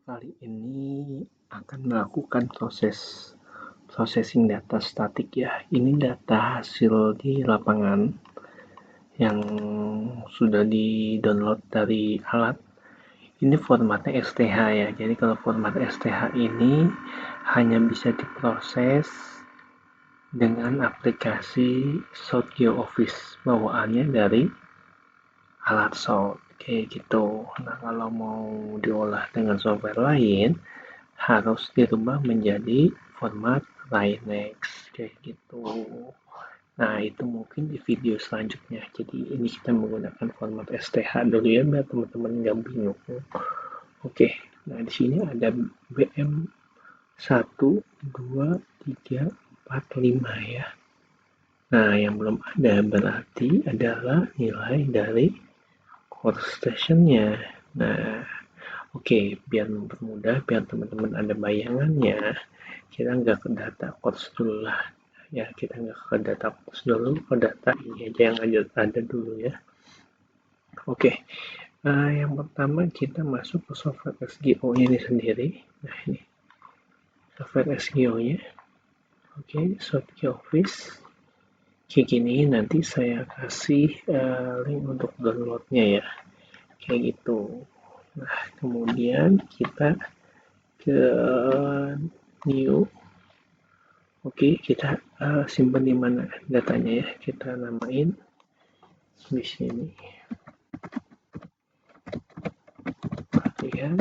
kali ini akan melakukan processing data statik ya. Ini data hasil di lapangan yang sudah di-download dari alat. Ini formatnya STH ya. Jadi kalau format STH ini hanya bisa diproses dengan aplikasi Softgeo Office bawaannya dari alat Sound kayak gitu. Nah, kalau mau diolah dengan software lain harus dirubah menjadi format Linux kayak gitu. Nah, itu mungkin di video selanjutnya. Jadi ini kita menggunakan format STH dulu ya biar teman-teman nggak bingung. Oke, nah di sini ada BM 1, 2, 3, 4, 5 ya. Nah, yang belum ada berarti adalah nilai dari core stationnya. Nah, oke, biar mempermudah, biar teman-teman ada bayangannya, kita nggak ke data course dulu lah. Ya, kita nggak ke data course dulu, ke data ini aja yang ada dulu ya. Oke, yang pertama kita masuk ke software SGO-nya ini sendiri. Nah, ini software SGO-nya. Oke, Softgeo Office. Kayak gini, nanti saya kasih link untuk downloadnya ya. Kayak gitu. Nah, kemudian kita ke new. Oke, kita simpan di mana datanya ya. Kita namain di sini. Latihan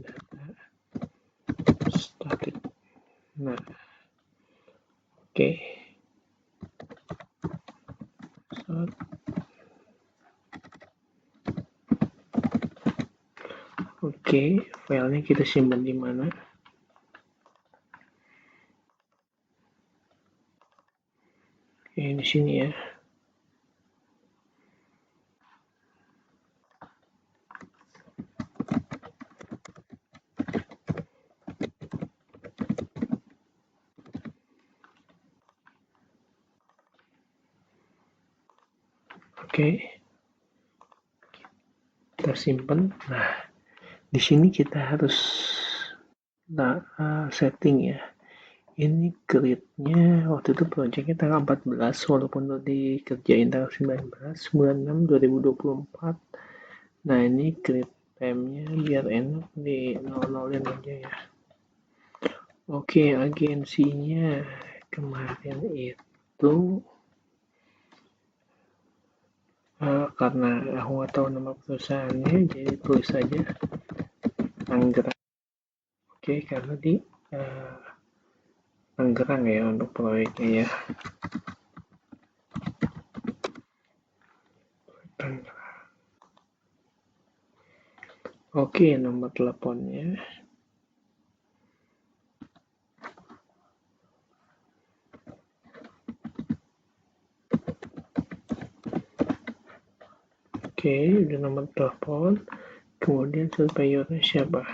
data static. Nah, oke. Oke, filenya kita simpan di mana? Oke, di sini ya. Oke, kita simpan. Nah, di sini kita harus setting ya. Ini grid-nya waktu itu projectnya tanggal 14 walaupun udah dikerjain tanggal 19 bulan 6 2024. Nah, ini grid time-nya biar enak di nol-nolin aja ya. Oke, agensinya kemarin itu karena aku nggak tahu nama perusahaannya, jadi tulis saja Tangerang. Oke, karena di Tangerang ya untuk proyeknya ya. Tangerang. Oke, nomor teleponnya. Oke, udah nomor telepon. Kemudian surveyornya siapa?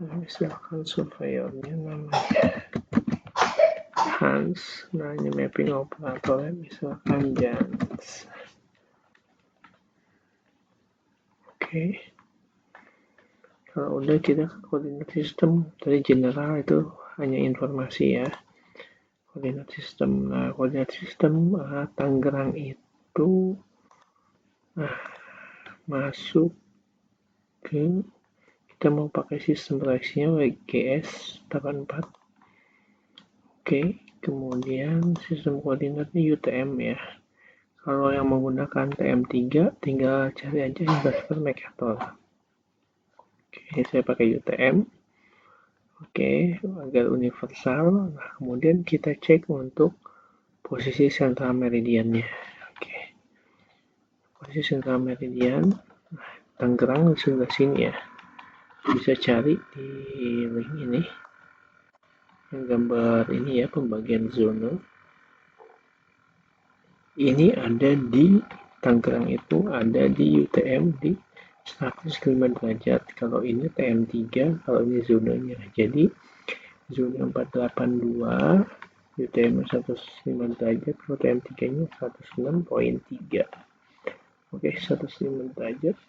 Nah, misalkan surveyornya namanya Hans. Nah, ini mapping operatornya misalkan Jans. Oke. Kalau udah kita ke koordinat sistem. Tadi general itu hanya informasi ya. Koordinat sistem. Nah, koordinat sistem Tangerang itu masuk ke kita mau pakai sistem proyeksinya WGS 84. Oke, kemudian sistem koordinatnya UTM ya. Kalau yang menggunakan TM3 tinggal cari aja Investor Mercator. Oke, saya pakai UTM. Oke, agar universal. Nah, kemudian kita cek untuk posisi sentral meridiannya. Oke, posisi sentral meridian. Nah, Tangerang sebelah sini ya. Bisa cari di link ini. Yang gambar ini ya, pembagian zona. Ini ada di Tangerang itu ada di UTM di 105 derajat. Kalau ini TM3, kalau ini zonanya. Jadi zona 482, UTM 105 derajat, kalau TM3-nya 106,3. Oke, 105 derajat.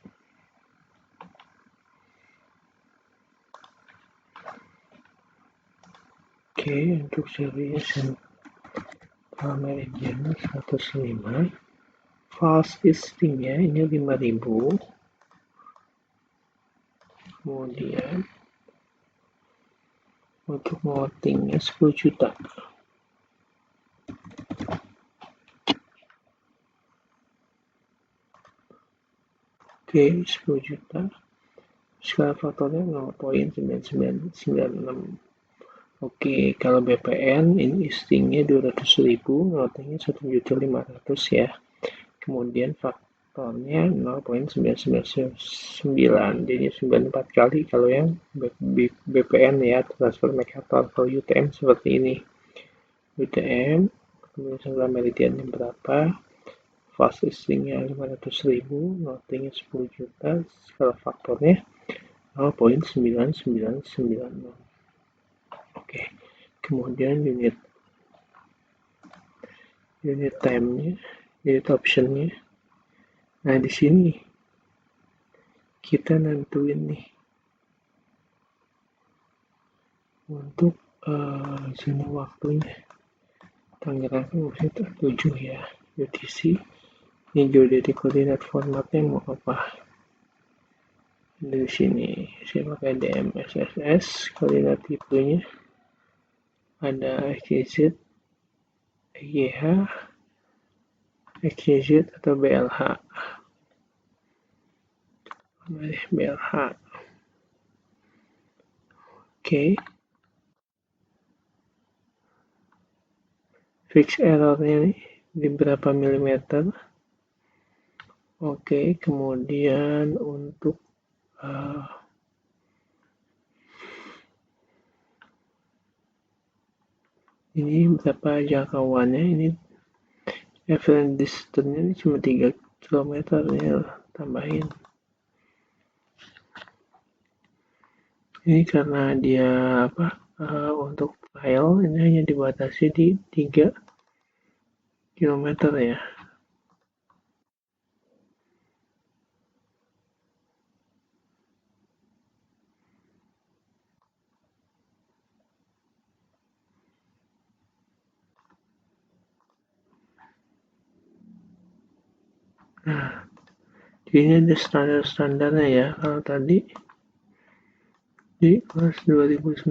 Oke, untuk series Meridian 105, false listingnya ini 5.000, kemudian untuk votingnya 10 juta. Oke, 10 juta. Skala faktornya 0,9996. Oke, kalau BPN ini listingnya 200.000, votingnya 1.500.000 ya. Kemudian faktornya 0,9999, jadi 94 kali kalau yang BPN ya, transfer Mercator. Kalau UTM seperti ini, UTM kemudian skala meridiannya berapa, fast listingnya 500.000, votingnya 10 juta, skala faktornya 0,9996. Oke, kemudian unit time-nya, unit option-nya. Nah, di sini kita nentuin nih untuk zona waktunya. Tangerang kan maksudnya 7 ya, UTC. Ini geodetic coordinate formatnya mau apa? Dari sini saya pakai DMSSS, koordinat tipenya ada XYZ, EYH, XYZ atau BLH. BLH. Oke. Fix errornya nih di berapa milimeter. Oke, kemudian untuk ini berapa jangkauannya, ini average distance-nya ini cuma 3 km ya, tambahin. Ini karena dia untuk file ini hanya dibatasi di 3 km ya. Nah, ini ada standar-standarnya ya. Kalau tadi di kelas 2009.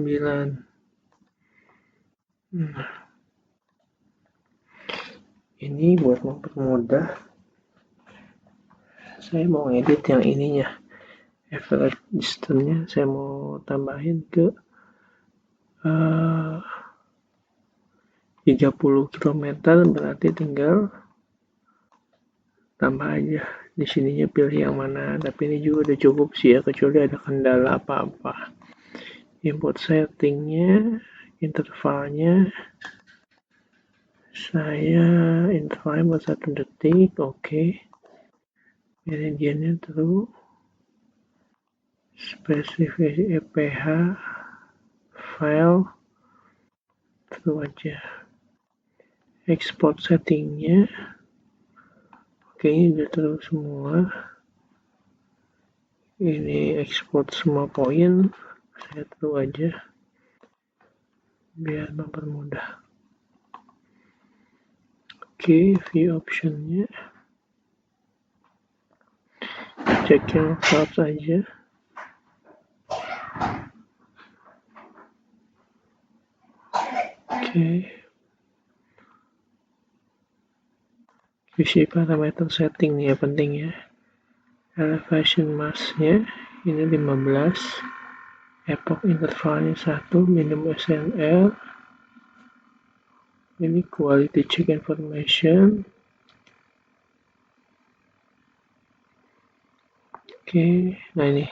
Ini buat mempermudah, saya mau edit yang ininya, average distance-nya saya mau tambahin ke 30 km, berarti tinggal tambah aja. Di sininya pilih yang mana, tapi ini juga udah cukup sih ya, kecuali ada kendala apa-apa. Input settingnya, intervalnya saya intervalnya buat 1 detik. Oke. Meridiannya terus spesifikasi EPH file terus aja. Export settingnya oke, ini udah terus semua. Ini export semua poin, saya terus aja biar mempermudah. Oke, view optionnya cek yang cloud aja. Oke, isi parameter setting nih ya, penting ya. Elevation mass-nya ini 15, epoch intervalnya 1, minimum SNR, ini quality check information. Oke, nah ini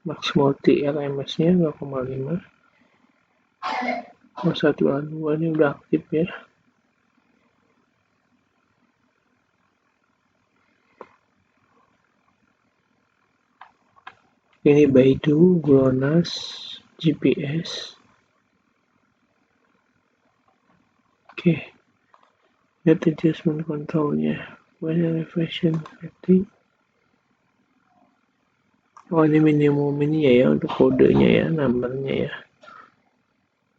max multi RMS nya 2,5. 1A2 ini udah aktif ya. Ini Baidu, GLONASS, GPS. Oke, net adjustment controlnya, when elevation setting. Oh, ini minimum ini ya untuk kodenya ya, numbernya ya.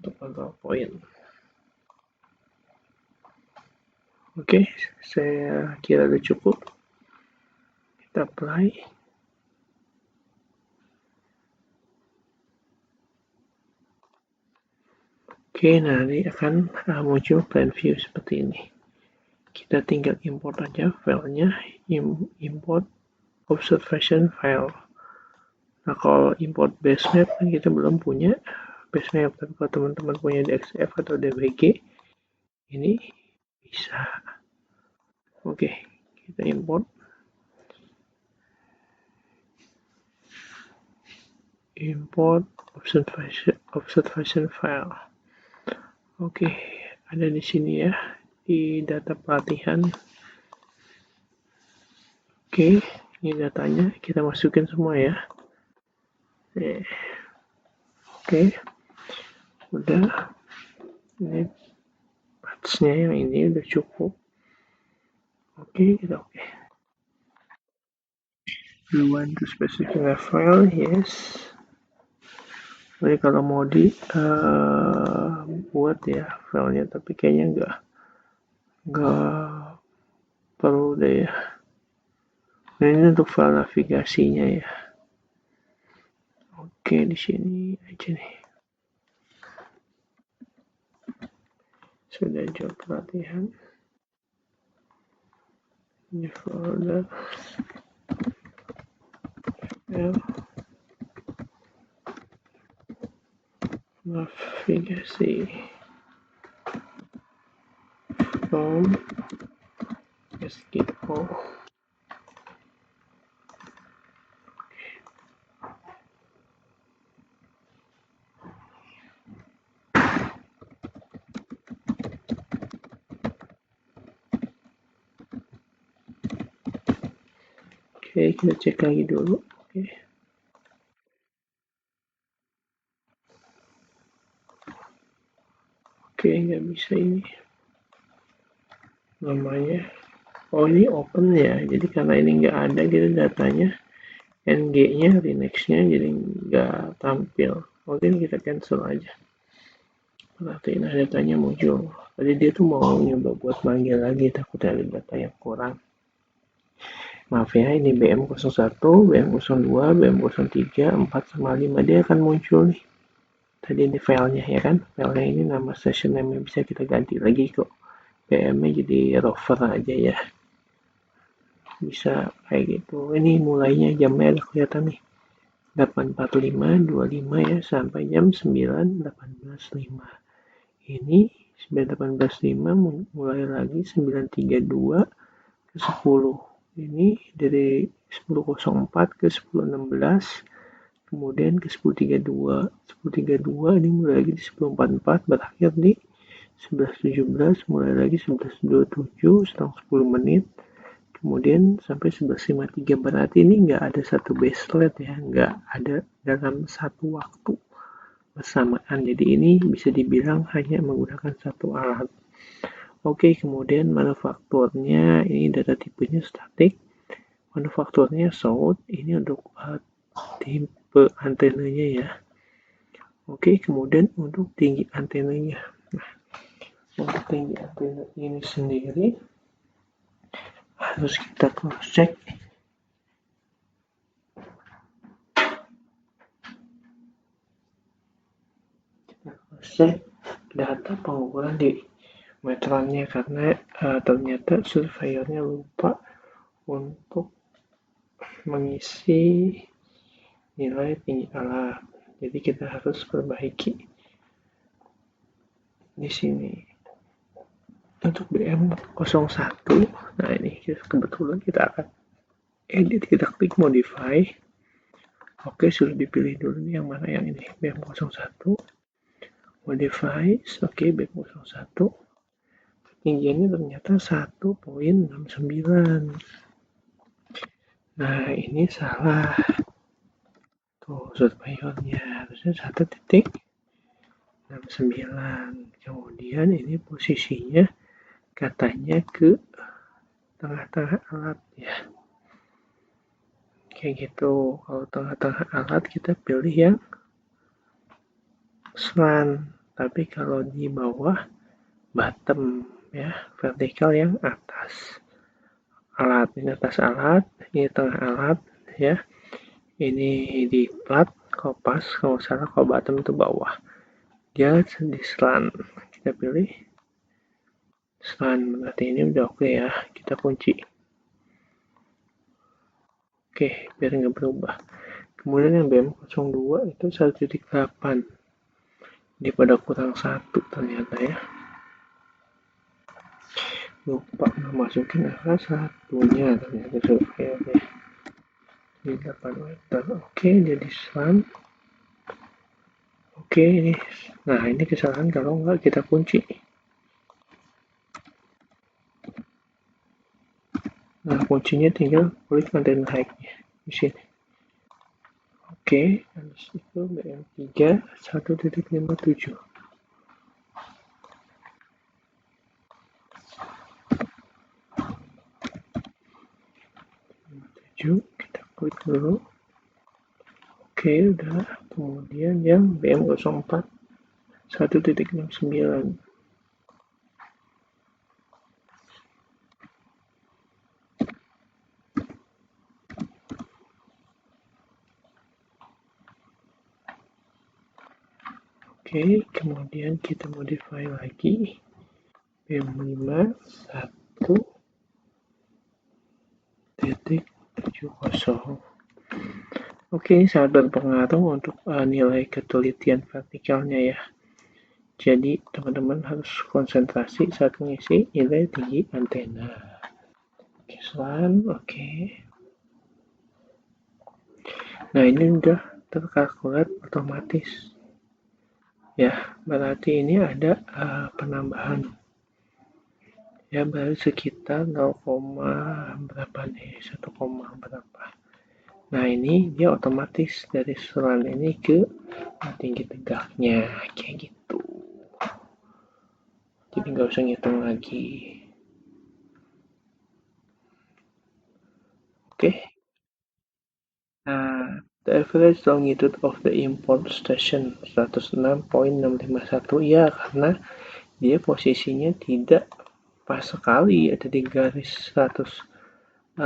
untuk kontrol poin. Oke, saya kira udah cukup. Kita apply. Oke, nanti akan muncul plan view seperti ini. Kita tinggal import aja filenya, import observation file. Nah, kalau import base map kan kita belum punya base map, tapi kalau teman-teman punya DXF atau DBG, ini bisa. Oke, kita import. Import observation file. Oke, ada di sini ya, di data pelatihan. Oke, ini datanya kita masukin semua ya. Oke, udah. Ini pathsnya yang ini udah cukup. Oke, kita oke. We want to specify a file, yes. Jadi kalau mau buat ya filenya, tapi kayaknya nggak perlu deh ya. Nah, ini untuk file navigasinya ya. Oke, di sini aja nih. Sudah job pelatihan. Ini folder navigasi from SQL. Oke, kita cek lagi dulu. Oke, nggak bisa ini. Namanya, oh ini open ya. Jadi karena ini nggak ada gitu datanya, ng-nya, Linux-nya jadi nggak tampil. Oke, kita cancel aja. Berarti nah datanya muncul. Tadi dia tuh mau nyoba buat manggil lagi, takut ada data yang kurang. Maaf ya, ini BM01, BM02, BM03, 4 sama 5 dia akan muncul nih. Tadi ini filenya ya kan, filenya ini nama session name bisa kita ganti lagi kok. BM-nya jadi rover aja ya. Bisa kayak gitu. Ini mulainya jamnya udah kelihatan nih. 8.45, 25 ya, sampai jam 9.18.5. Ini 9.18.5 mulai lagi 9.32 ke 10. Ini dari 10.04 ke 10.16, kemudian ke 10.32. 10.32 ini mulai lagi di 10.44, berakhir di 11.17, mulai lagi 11.27, setengah 10 menit, kemudian sampai 11.53. Berarti ini nggak ada satu baselet ya, nggak ada dalam satu waktu bersamaan. Jadi ini bisa dibilang hanya menggunakan satu alat. Oke, kemudian manufakturnya ini data tipenya static, manufakturnya south, ini untuk tipe antenanya ya. Oke, kemudian untuk tinggi antenanya. Nah, untuk tinggi antena ini sendiri harus kita cross check. Kita cross check data pengukuran di meterannya karena ternyata surveyornya lupa untuk mengisi nilai tinggi alat. Jadi kita harus perbaiki di sini. Untuk BM01, nah ini kebetulan kita akan edit, kita klik modify. Oke, sudah dipilih dulu nih yang mana yang ini, BM01. Modify, oke, BM01. Ketinggiannya ternyata 1.69. Nah, ini salah. Tuh, surveyornya harusnya 1.69. Kemudian ini posisinya katanya ke tengah-tengah alat ya. Kayak gitu. Kalau tengah-tengah alat kita pilih yang slant. tapi kalau di bawah bottom ya, vertikal yang atas alat, ini atas alat, ini tengah alat ya, ini di plat, kopas, kalau salah kalau bottom itu bawah, dia di slant, kita pilih slant, berarti ini udah oke ya, kita kunci. Oke, biar nggak berubah. Kemudian yang BM02 itu 1.8, dia pada kurang 1 ternyata ya, lupa masukin angka satunya ternyata. Oke, di 8 meter. Oke, jadi slant. Oke, nah ini kesalahan kalau nggak kita kunci. Nah, kuncinya tinggal klik content type-nya di sini. Oke, habis itu BM3 1.57. Kita klik dulu. Oke, udah. Kemudian yang BM04 1.69. Oke, kemudian kita modify lagi BM5 1.70. Oke, ini sangat berpengaruh untuk nilai ketelitian vertikalnya ya. Jadi teman-teman harus konsentrasi saat mengisi nilai tinggi antena. Oke, slant, oke. Nah, ini udah terkalkulat otomatis. Ya, berarti ini ada penambahan. Ya, baru sekitar 0, berapa nih? 1, berapa. Nah, ini dia otomatis dari slant ini ke tinggi tegaknya, kayak gitu. Jadi nggak usah ngitung lagi. Oke. Nah, the average longitude of the import station 106.651 ya, karena dia posisinya tidak pas sekali ada di garis 105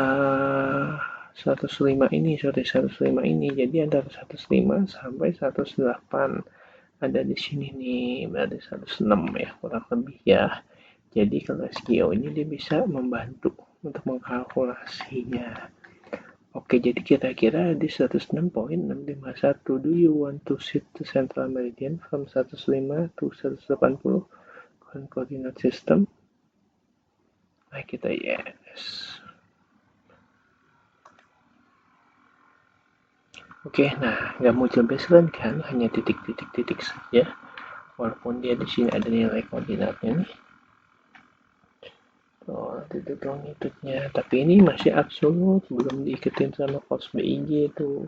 ini, sorry 105 ini. Jadi antara 105 sampai 108 ada di sini nih, berarti 106 ya kurang lebih ya. Jadi kalau SGO ini dia bisa membantu untuk mengkalkulasinya. Oke, jadi kira-kira di 106.651, do you want to set the central meridian from 105 to 180 coordinate system? Nah, kita yes. Oke, nah nggak muncul baseline kan, hanya titik-titik-titik saja. Walaupun dia di sini ada nilai koordinatnya nih. Titik longitude-nya, tapi ini masih absolut, belum diiketin sama cos BIG itu.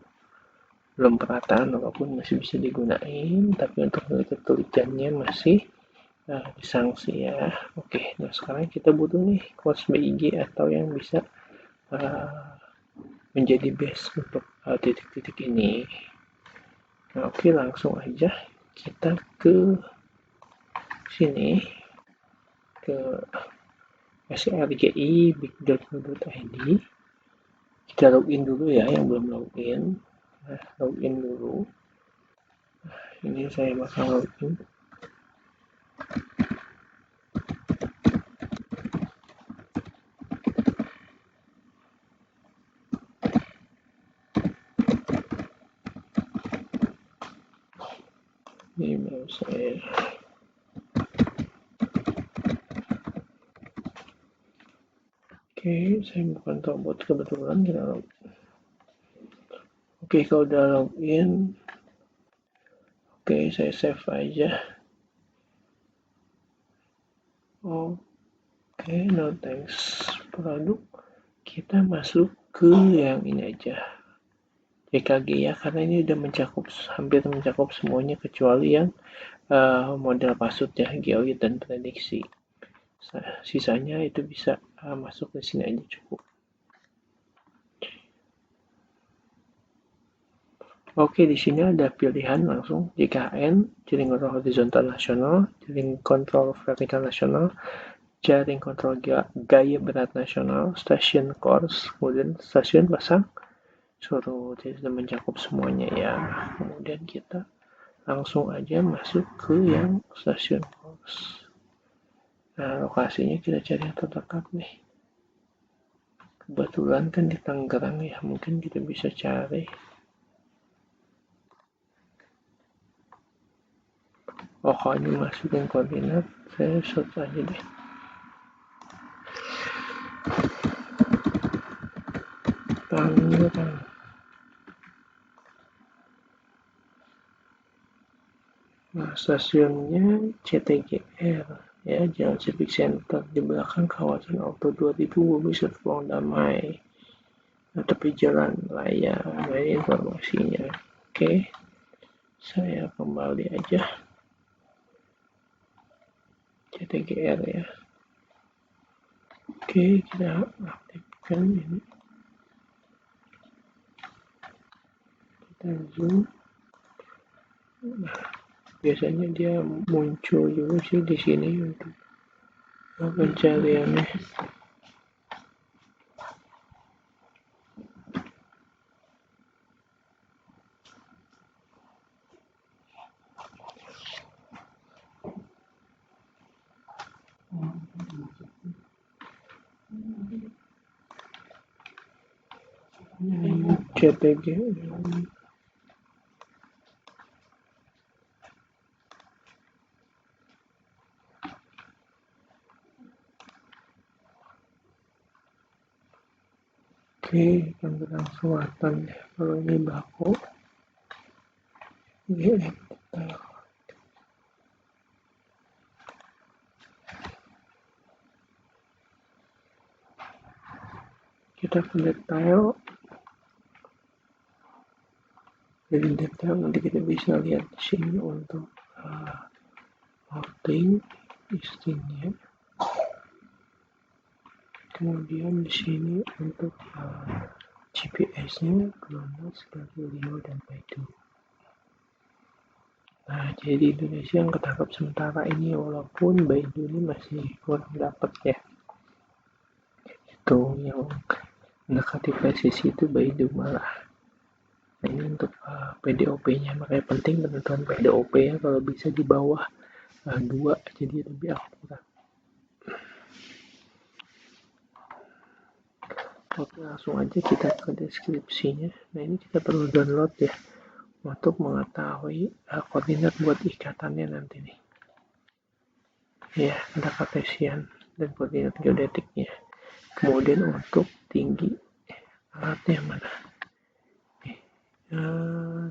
Belum perataan walaupun masih bisa digunain, tapi untuk nilai ketelitiannya masih disangsi ya. Oke, nah sekarang kita butuh nih cos BIG atau yang bisa menjadi base untuk titik-titik ini. Nah, oke, langsung aja kita ke sini, ke srgi big.co.id. Kita login dulu ya yang belum login. Nah, login dulu. Nah, ini saya bakal login. Email saya. Oke, saya bukan robot kebetulan kita login. Oke, kalau udah login, oke saya save aja. Oke, no thanks produk. Kita masuk ke yang ini aja, EKG ya, karena ini udah hampir mencakup semuanya kecuali yang model pasut ya, geoid dan prediksi. Sisanya itu bisa masuk ke sini aja cukup. Oke, di sini ada pilihan langsung JKN, jaring kontrol horizontal nasional, jaring kontrol vertikal nasional, jaring kontrol gaya berat nasional, stasiun course, kemudian stasiun pasang surut. Jadi sudah mencakup semuanya ya. Kemudian kita langsung aja masuk ke yang stasiun course. Nah, lokasinya kita cari yang terdekat nih. Kebetulan kan di Tangerang ya, mungkin kita bisa cari. Pokoknya masukin koordinat, saya search aja deh. Tangerang. Nah, stasiunnya CTGR ya, Jalan Civic Center, di belakang kawasan Auto 2000 Wisata Ruang Damai. Nah, tepi jalan raya. Nah, ini informasinya. Oke, saya kembali aja CTGR ya. Oke, kita aktifkan ini. Kita zoom. Nah, biasanya dia muncul juga sih di sini untuk pencariannya. CTG. Oke, Tangerang Selatan ya. Kalau ini Bako. Ini kita ke detail. Jadi detail nanti kita bisa lihat di sini untuk routing istrinya. Kemudian di sini untuk GPS-nya Global, Galileo, dan Baidu. Nah, jadi di Indonesia yang ketangkap sementara ini, walaupun Baidu ini masih kurang dapat ya. Itu yang mendekati presisi itu Baidu malah. Nah, ini untuk PDOP-nya, makanya penting penentuan PDOP ya, kalau bisa di bawah 2, jadi lebih akurat. Oke, langsung aja kita ke deskripsinya. Nah, ini kita perlu download ya untuk mengetahui koordinat buat ikatannya nanti nih. Ya, ada kartesian dan koordinat geodetiknya. Kemudian untuk tinggi alatnya mana?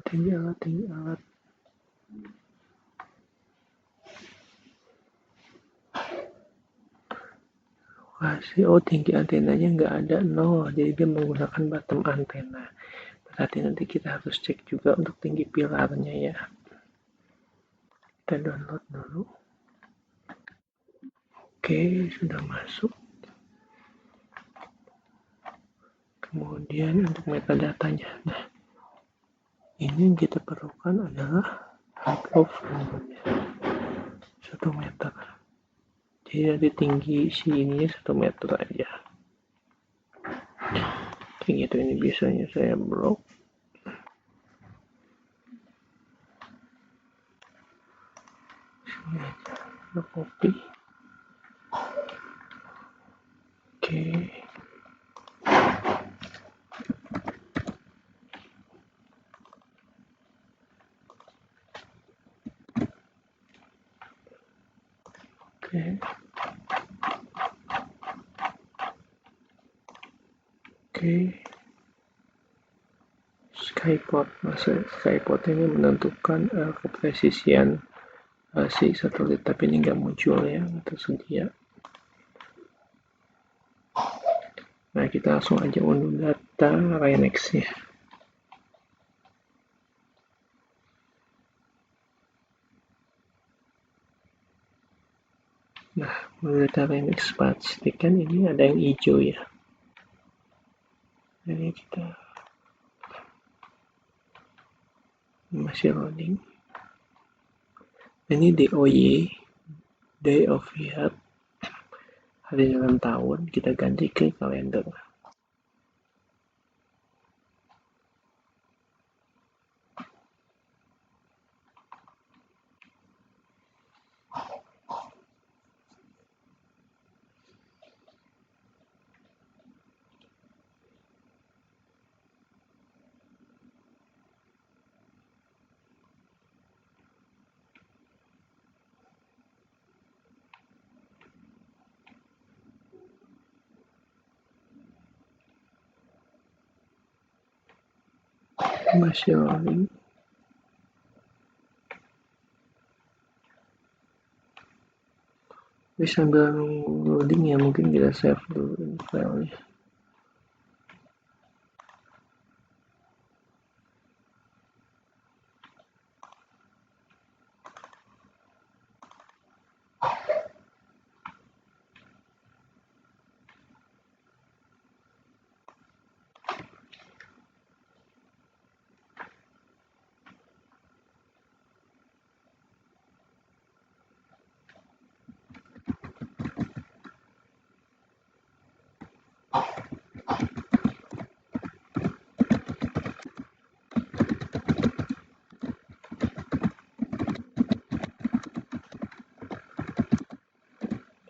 Tinggi alat. Tinggi antenanya nggak ada 0, jadi dia menggunakan bottom antena. Berarti nanti kita harus cek juga untuk tinggi pilarnya ya. Kita download dulu. Oke, sudah masuk. Kemudian untuk metadatanya. Nah, ini yang kita perlukan adalah height of volume-nya 1 meter. Jadi ada tinggi sininya 1 meter aja. Kayak gitu, ini biasanya saya blok. Sini aja, kita copy. Oke. Skyport. Masuk Skyport ini menentukan kepresisian si satelit, tapi ini nggak muncul ya, nggak tersedia. Nah, kita langsung aja unduh data Rhinex-nya. Nah, menurut data Rhinex pastikan ini ada yang hijau ya. Ini kita masih loading. Ini DOY, Day of Year, hari ulang tahun, kita ganti ke kalender. Masih loading. Tapi sambil loading ya, mungkin kita save dulu ini filenya.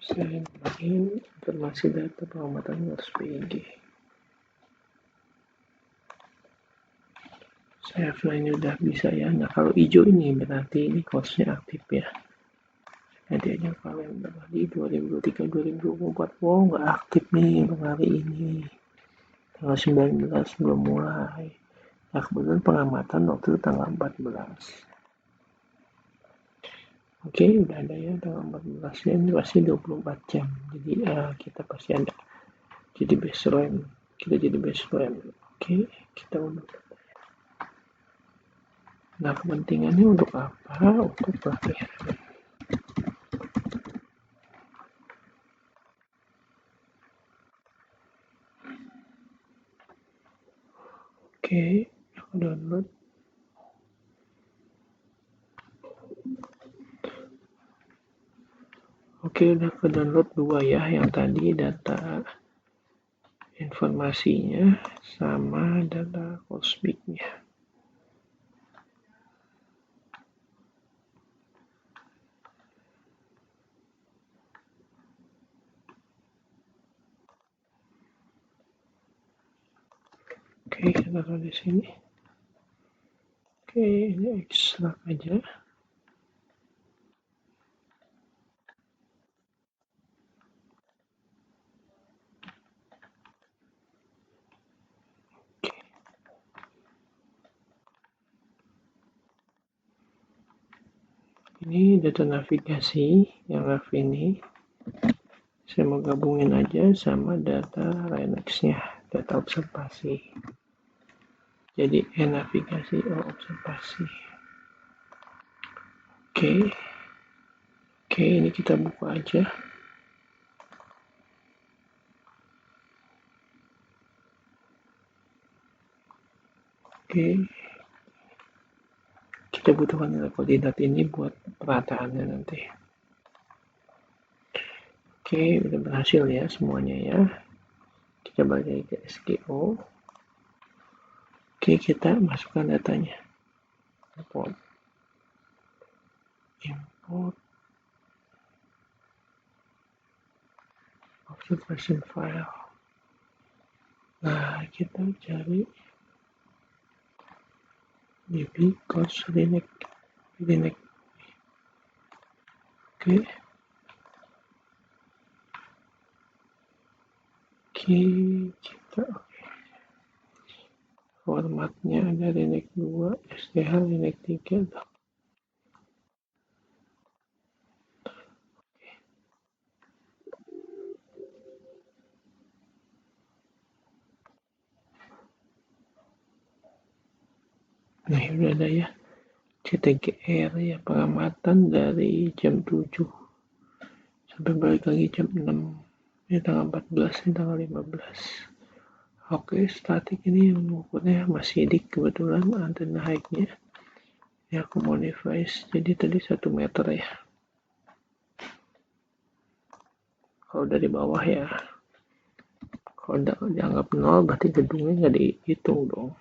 Saya ingin informasi data pengamatan harus PG. Saya ini udah bisa ya. Nah, kalau hijau ini berarti ini course-nya aktif ya. Nanti aja kalender di 2023-2024. Wow, nggak aktif nih untuk hari ini. Tanggal 19 belum mulai. Nah, kebetulan pengamatan waktu itu tanggal 14. Oke, udah ada ya tanggal 14 ya. Ini pasti 24 jam. Jadi kita pasti ada. Jadi baseline. Kita jadi baseline. Oke, kita udah. Nah, kepentingannya untuk apa? Untuk pelatihan. Oke, aku download. Oke, udah ke download 2 ya. Yang tadi data informasinya sama data cosmicnya. Oke, kita taruh di sini. Oke, ini ekstrak aja. Ini data navigasi yang Raf ini. Saya mau gabungin aja sama data Linux-nya, data observasi. Jadi navigasi observasi. Oke, ini kita buka aja. Oke, kita butuhkan nilai koordinat ini buat perataannya nanti. Oke, udah berhasil ya semuanya ya. Kita balik lagi ke SGO. Oke, kita masukkan datanya. Import observation file. Nah, kita cari db course Linux. Oke, kita formatnya ada Linux 2, STH Linux 3. Nah, ini udah ada ya. CTGR ya, pengamatan dari jam 7 sampai balik lagi jam 6. Ini tanggal 14, ini tanggal 15. Oke, statik ini yang mengukurnya masih dik kebetulan antena high-nya. Ya, aku modify jadi tadi 1 meter ya. Kalau dari bawah ya, kalau dianggap 0 berarti gedungnya nggak dihitung dong.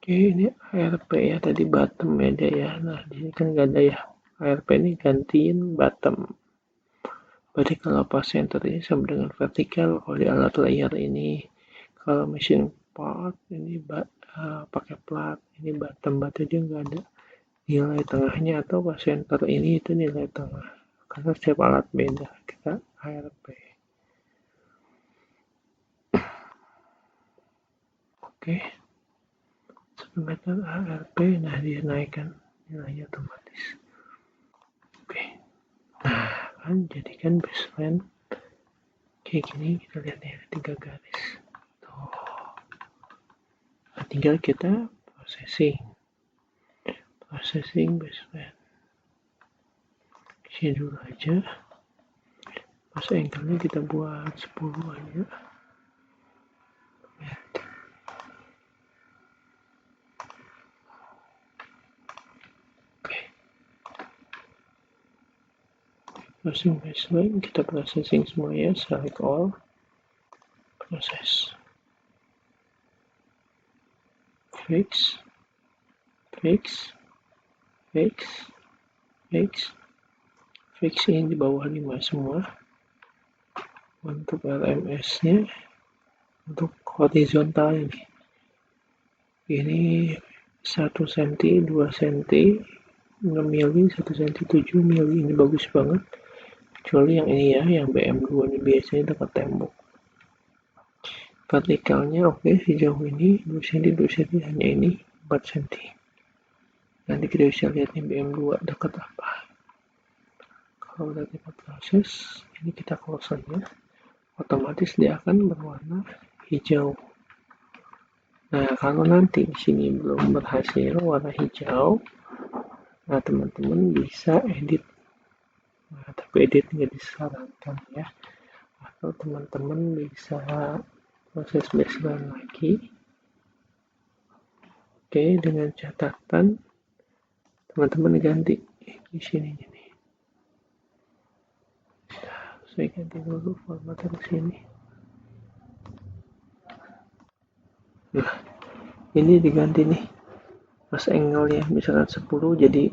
Oke, ini ARP ya, tadi bottom ya dia ya. Nah, di sini kan nggak ada ya. ARP ini gantiin bottom. Berarti kalau pas center ini sama dengan vertikal. Kalau di alat layer ini, kalau machine part ini pakai plat, ini bottom, berarti dia nggak ada nilai tengahnya, atau pas center ini itu nilai tengah. Karena setiap alat beda, kita ARP. Oke, 1 meter ARP, nah dia naikkan nilainya otomatis. Oke, nah kan jadikan baseline kayak gini, kita lihat ya, 3 garis. Tuh. Nah, tinggal kita processing baseline. Sini dulu aja. Pas angle-nya kita buat 10 aja. Processing baseline, kita processing semuanya, select all, proses, fix, ini di bawah 5 semua. Untuk RMS nya, untuk horizontal ini 1 cm, 2 cm, 6 mili, 1 cm, 7 mili, ini bagus banget. Kecuali yang ini ya, yang BM2 ini biasanya dekat tembok. Vertikalnya oke, sejauh ini 2 cm, 2 cm, hanya ini 4 cm. Nanti kita bisa lihat nih BM2 dekat apa. Kalau udah kita proses, ini kita close saja, otomatis dia akan berwarna hijau. Nah, kalau nanti di sini belum berhasil warna hijau, nah teman-teman bisa edit. Nah, tapi edit nggak disarankan ya. Atau teman-teman bisa proses baseline lagi. Oke, dengan catatan teman-teman ganti di sini nih. Saya ganti dulu formatnya di sini. Nah, ini diganti nih. Pas angle-nya misalkan 10 jadi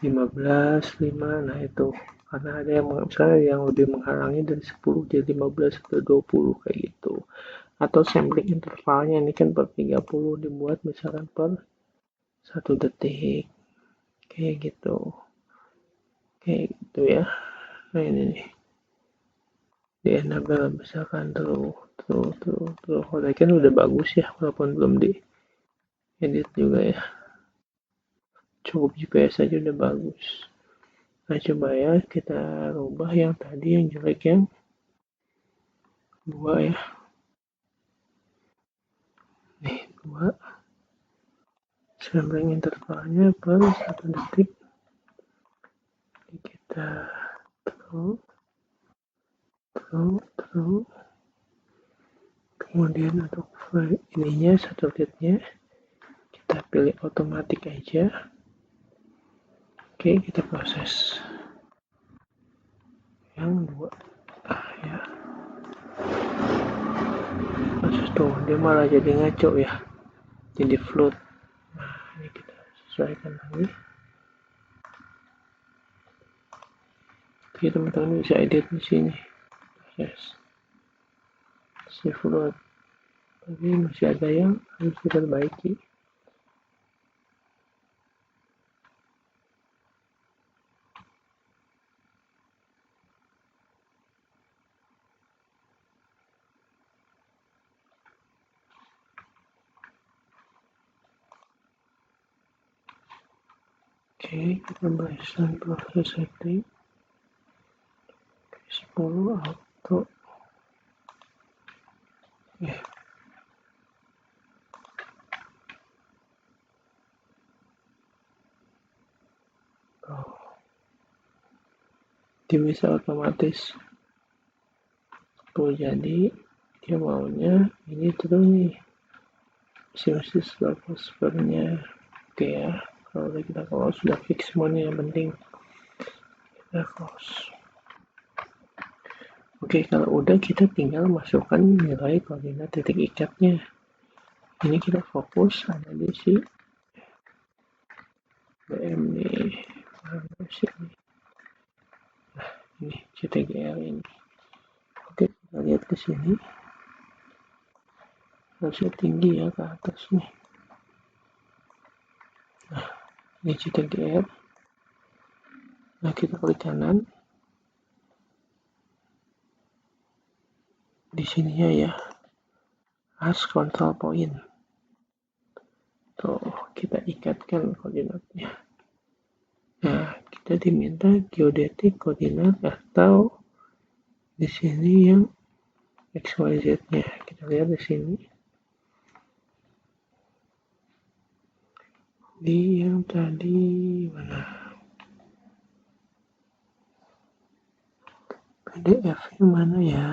15, 5, nah itu. Karena ada yang misalnya yang lebih menghalangi dari 10 jadi 15 atau 20 kayak gitu. Atau sampling intervalnya ini kan per 30 dibuat misalkan per 1 detik. Kayak gitu. Kayak gitu ya. Nah ini nih. Di enable misalkan tuh. Kalau kan udah bagus ya walaupun belum di edit juga ya. Cukup GPS aja udah bagus. Nah coba ya kita rubah yang tadi yang jelek yang 2 ya. Nih 2. Sampling intervalnya per 1 detik. Ini kita terus. Kemudian untuk ininya satelitnya kita pilih otomatis aja. Oke, kita proses yang 2 ya. Proses tuh dia malah jadi ngaco ya, jadi float. Nah ini kita sesuaikan lagi. Oke, teman-teman bisa edit di sini. Proses si float, tapi masih ada yang harus diperbaiki. Oke, kita bahasan proses setting 10 auto. Dia bisa otomatis tuh, jadi dia maunya ini terus nih sinus square oke ya. Kalau sudah fix semuanya, yang penting kita close. Oke, kalau udah kita tinggal masukkan nilai koordinat titik ikatnya. Ini kita fokus ada di si BM nih, sini. Nah, ini CTGL ini. Oke, kita lihat ke sini. Harusnya tinggi ya ke atas nih. Nah, ini CTGL. Nah, kita klik kanan. Di sininya ya, as control point. Tuh, kita ikatkan koordinatnya. Nah, kita diminta geodetik koordinat atau di sini yang XYZ-nya. Kita lihat di sini. Di yang tadi mana? PDF-nya mana ya?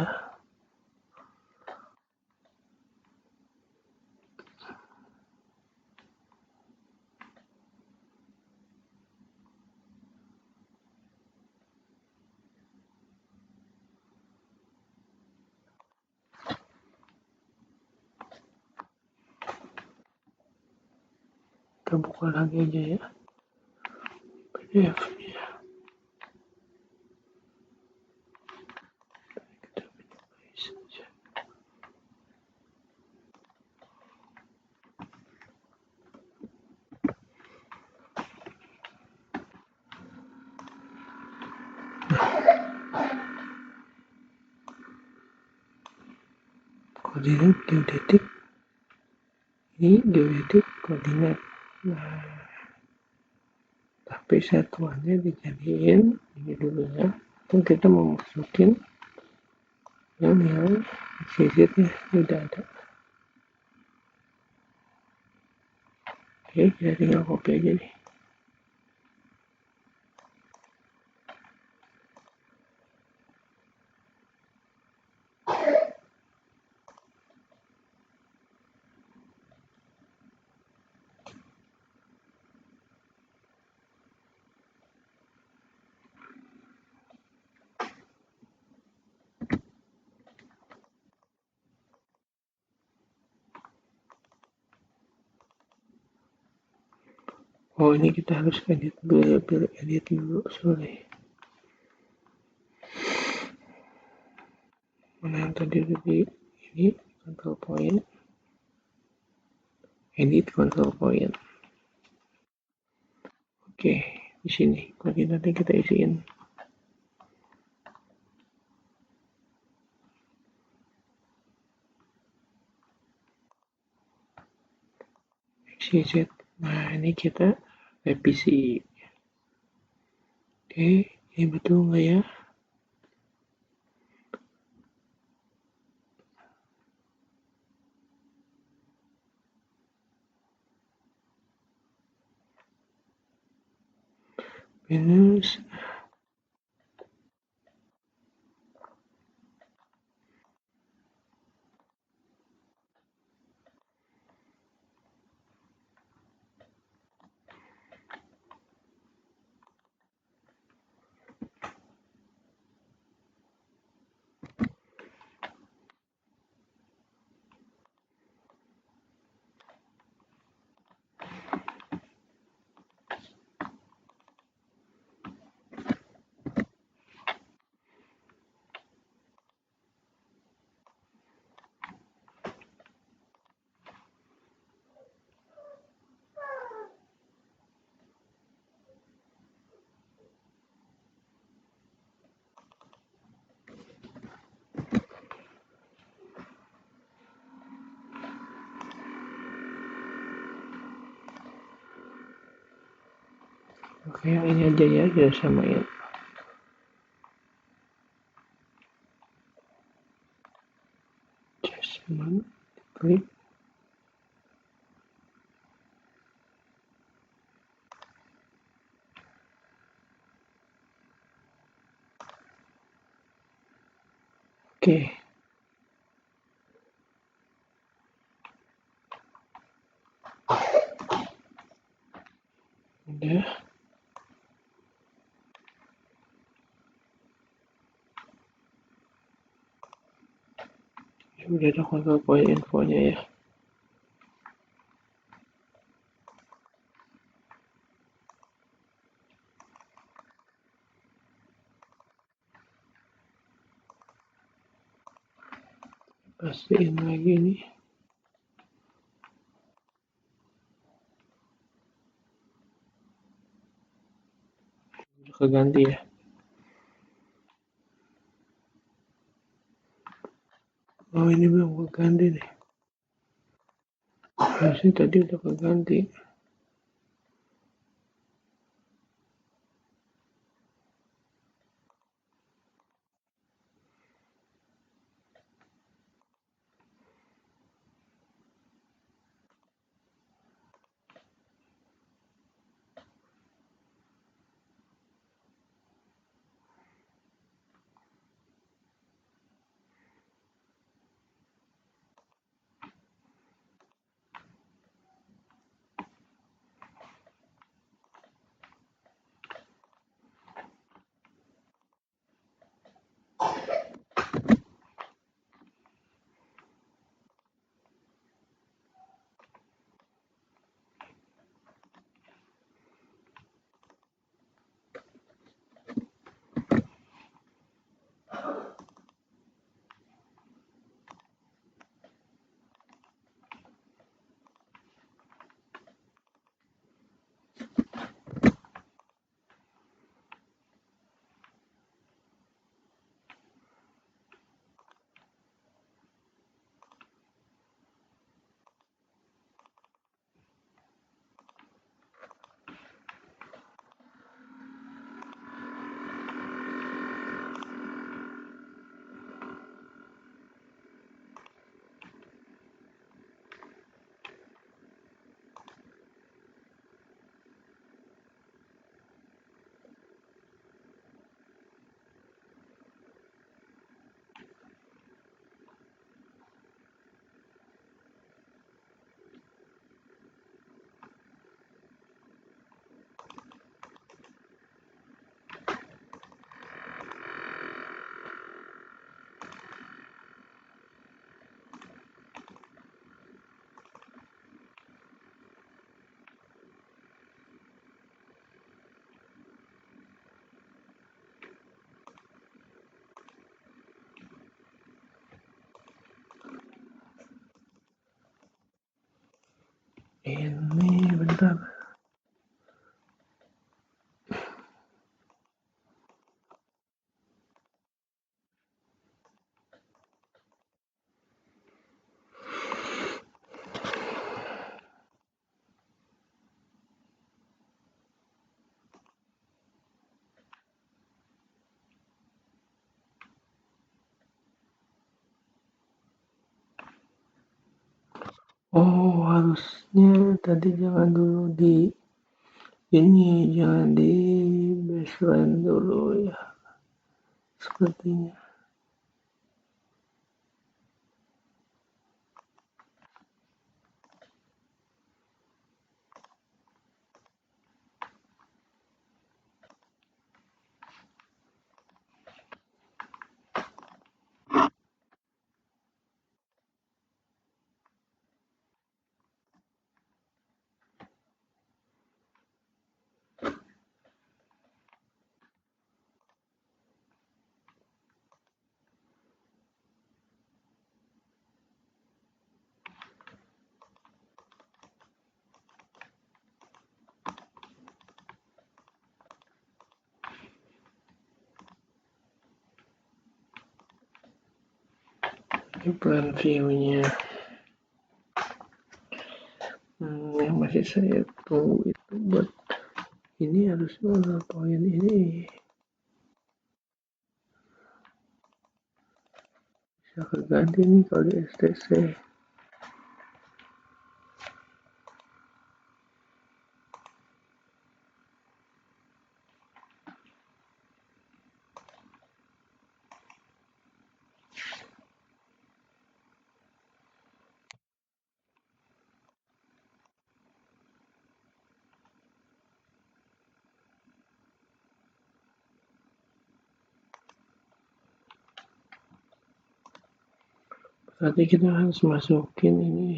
Kita buka lagi aja ya. PDF-nya. Kita paste aja. Koordinat geodetik. Ini geodetik koordinat. Nah, tapi satuannya dijadiin ini dulu ya. Dan kita mau masukin yang XYZ-nya udah ada. Oke, kita tinggal copy aja nih. Oh, ini kita harus edit dulu, sorry. Mana yang tadi ini control point, edit control point. Oke, di sini koordinatnya kita isiin. XYZ. Nah, ini kita revisi. Oke, ini betul nggak ya? Minus. Oke, yang ini aja ya, kita samain. Adjustment, klik. Oke. Ya, udah ada kontrol poin infonya ya. Pastiin lagi nih. Udah keganti ya. Oh, ini belum keganti nih. Harusnya tadi udah keganti. Ini bentar. Oh, harusnya tadi jangan dulu di ini, jangan di baseline dulu ya, sepertinya. Ini plan view-nya. Yang masih saya tunggu itu buat ini harusnya kontrol poin ini bisa keganti nih kalau di STC. Berarti kita harus masukin ini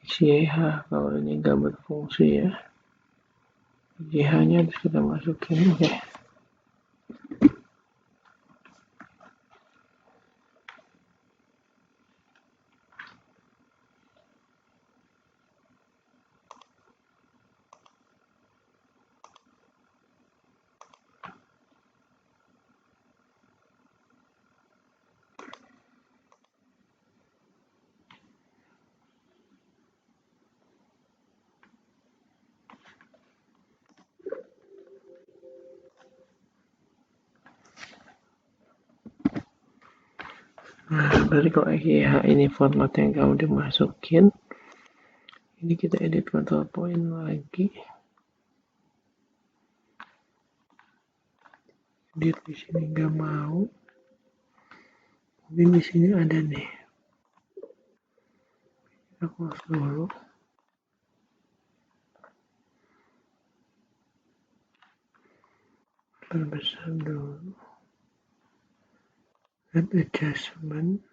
XYH. Kalau ini nggak berfungsi ya, XYH nya harus kita masukin. Oke. Nah, berarti kalau XYH ini format yang kamu dimasukin, ini kita edit control point lagi. Edit di sini nggak mau. Mungkin di sini ada nih. Kita close dulu. Perbesar dulu. Add adjustment.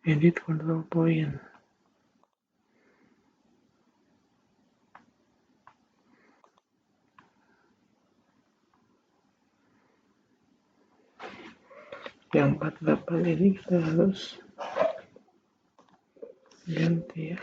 Edit control point. Yang 48 ini kita harus ganti ya.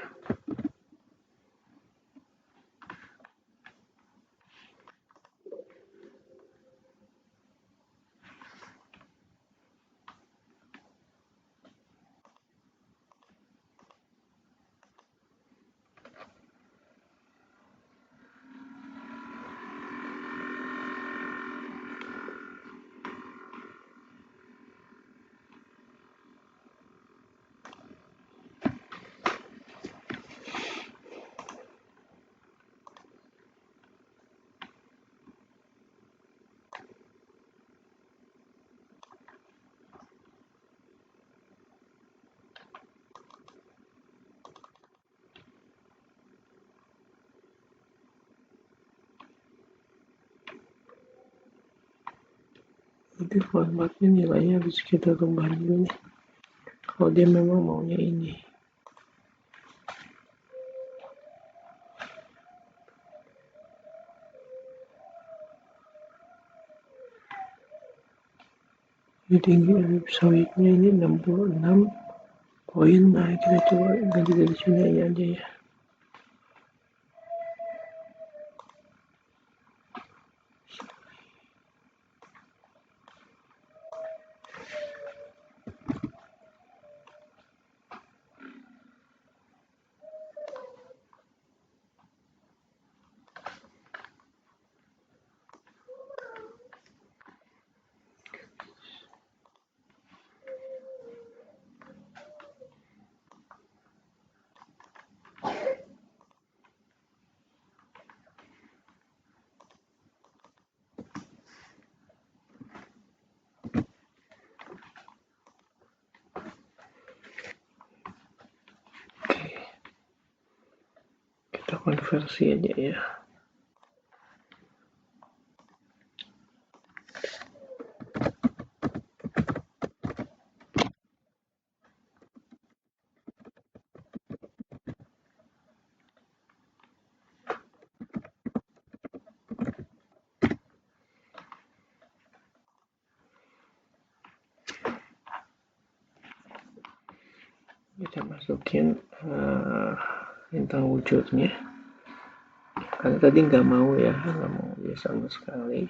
Jadi formatnya nilainya harus kita rubah dulu nih. Kalau dia memang maunya ini. Ini tinggi sawitnya ini 66 poin. Nah, kita coba ganti dari sini aja ya. Kita konversi aja ya. Kita masukin tentang wujudnya. Karena tadi nggak mau ya, nggak mau dia sama sekali.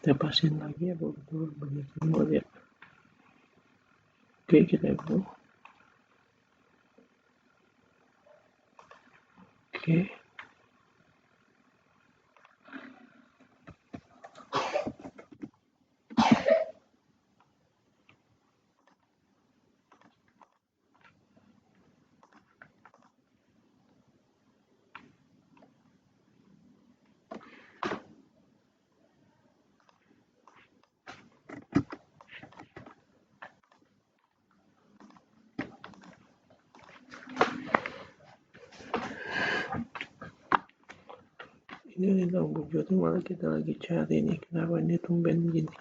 Kita pastiin lagi apa betul begitu semua ya. Oke, kita itu. Oke. Ini lampu tuh malah kita lagi cari nih, kenapa ini tumben gini.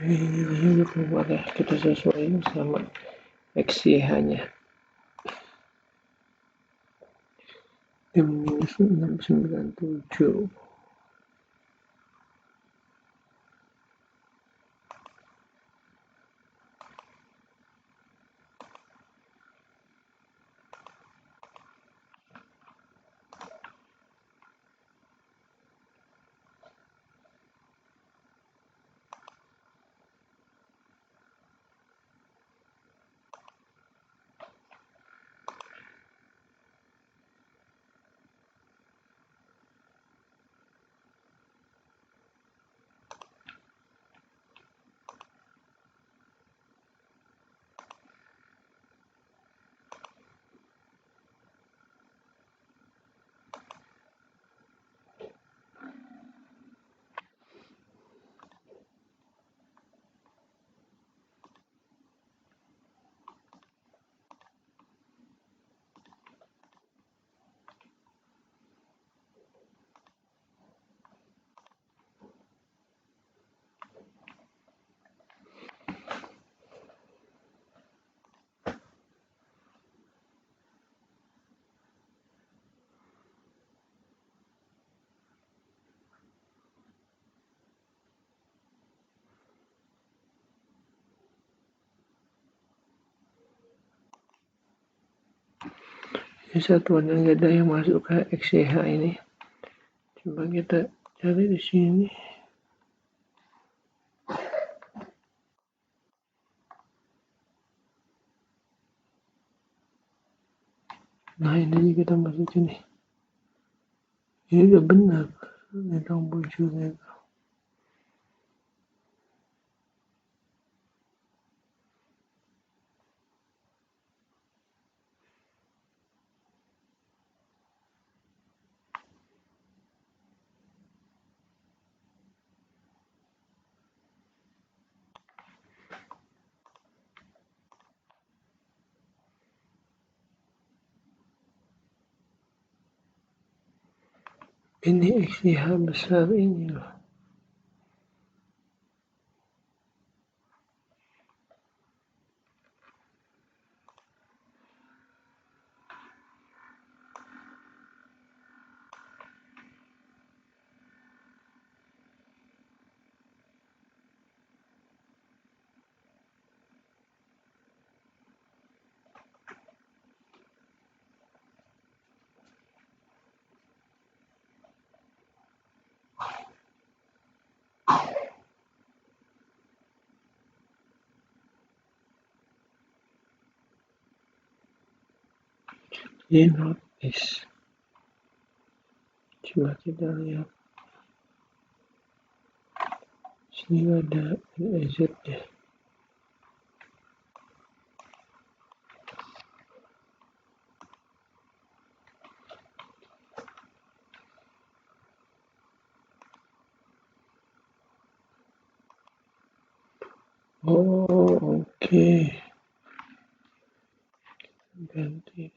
Ini udah keluar ya, kita sesuaikan sama XYH-nya. M-697. Ini satuan yang ada yang masuk ke XCH ini. Coba kita cari di sini. Nah, ini kita masukin nih. Ini udah benar. Ini munculnya. Ini XCH besar ini loh. Ini notice. Coba kita lihat. Sini ada NZ ya. Oh, oke. Ganti.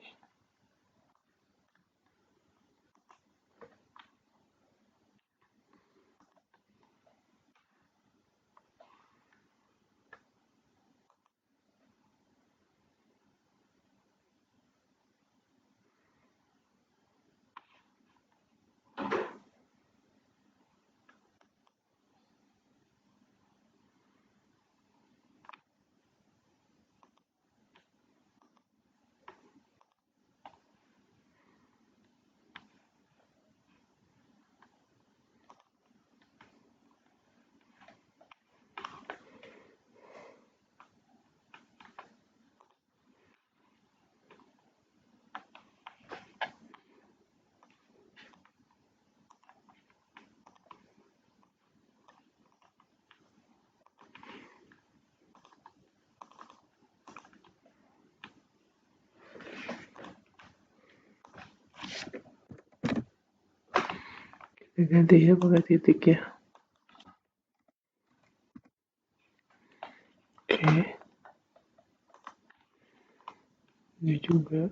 Ganti ya pakai titik ya. Oke. Ini juga.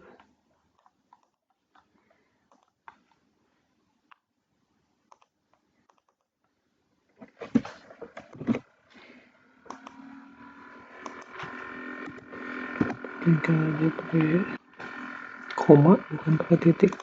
Tinggal aja pakai koma bukan pakai titik.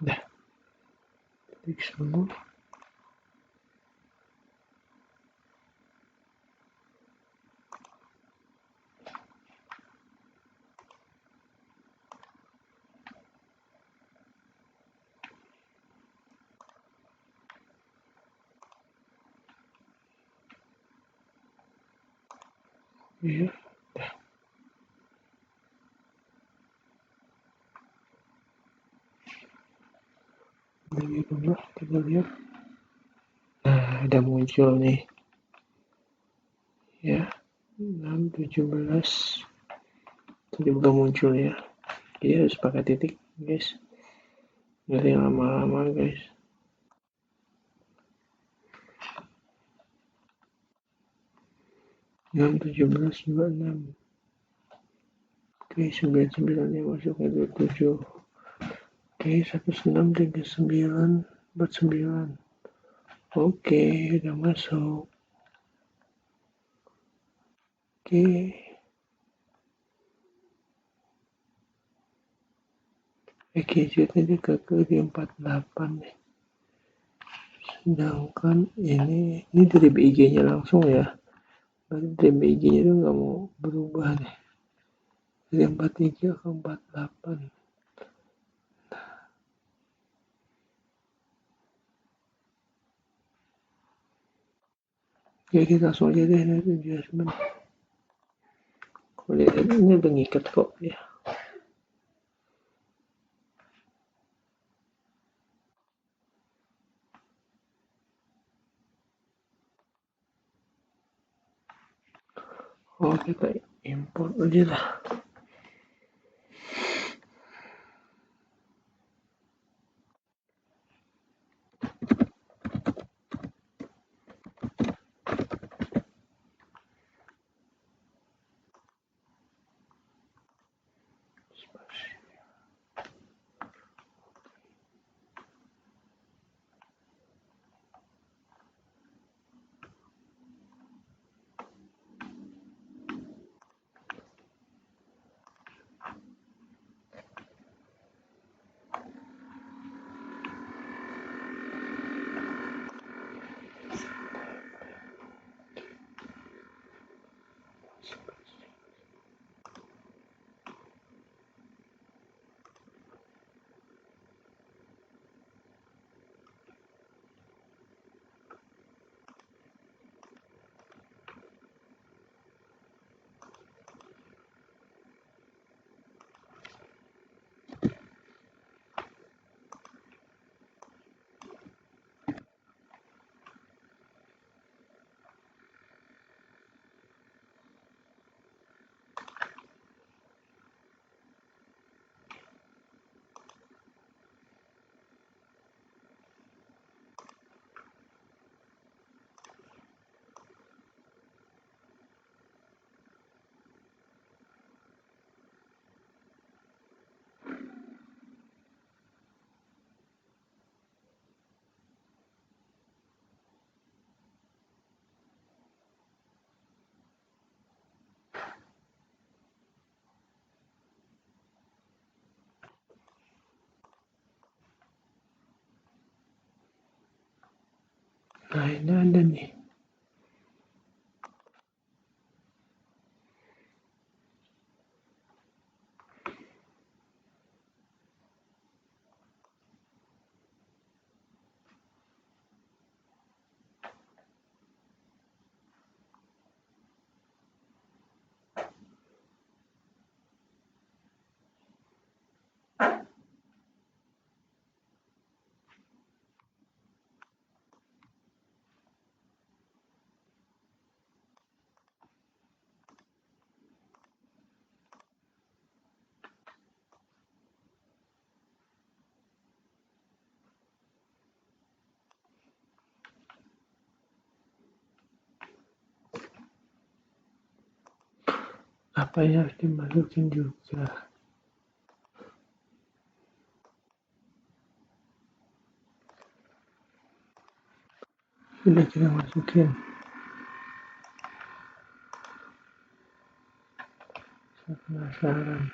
Dah, titik semua. Iya. Dari bawah kita lihat. Nah, ada muncul nih. Ya, 6, 17. Tadi belum muncul ya. Jadi harus pakai titik, guys. Dari lama-lama, guys. 6, 17, 26. Oke, 99 nya masuk ke 27. Oke, 16, 39, 49. Oke, udah masuk. Oke. Execute nya ke 48 nih. Sedangkan ini dari BIG-nya langsung ya. Berarti dari BIG-nya itu nggak mau berubah nih. Dari 43 ke 48. Ya kita langsung aja deh nanti adjustment. Kalau lihat ini udah ngikat kok ya. Oh kita import aja lah. ini ada nih. Apa yang harus dimasukin juga? Sudah kita masukin. Saya penasaran.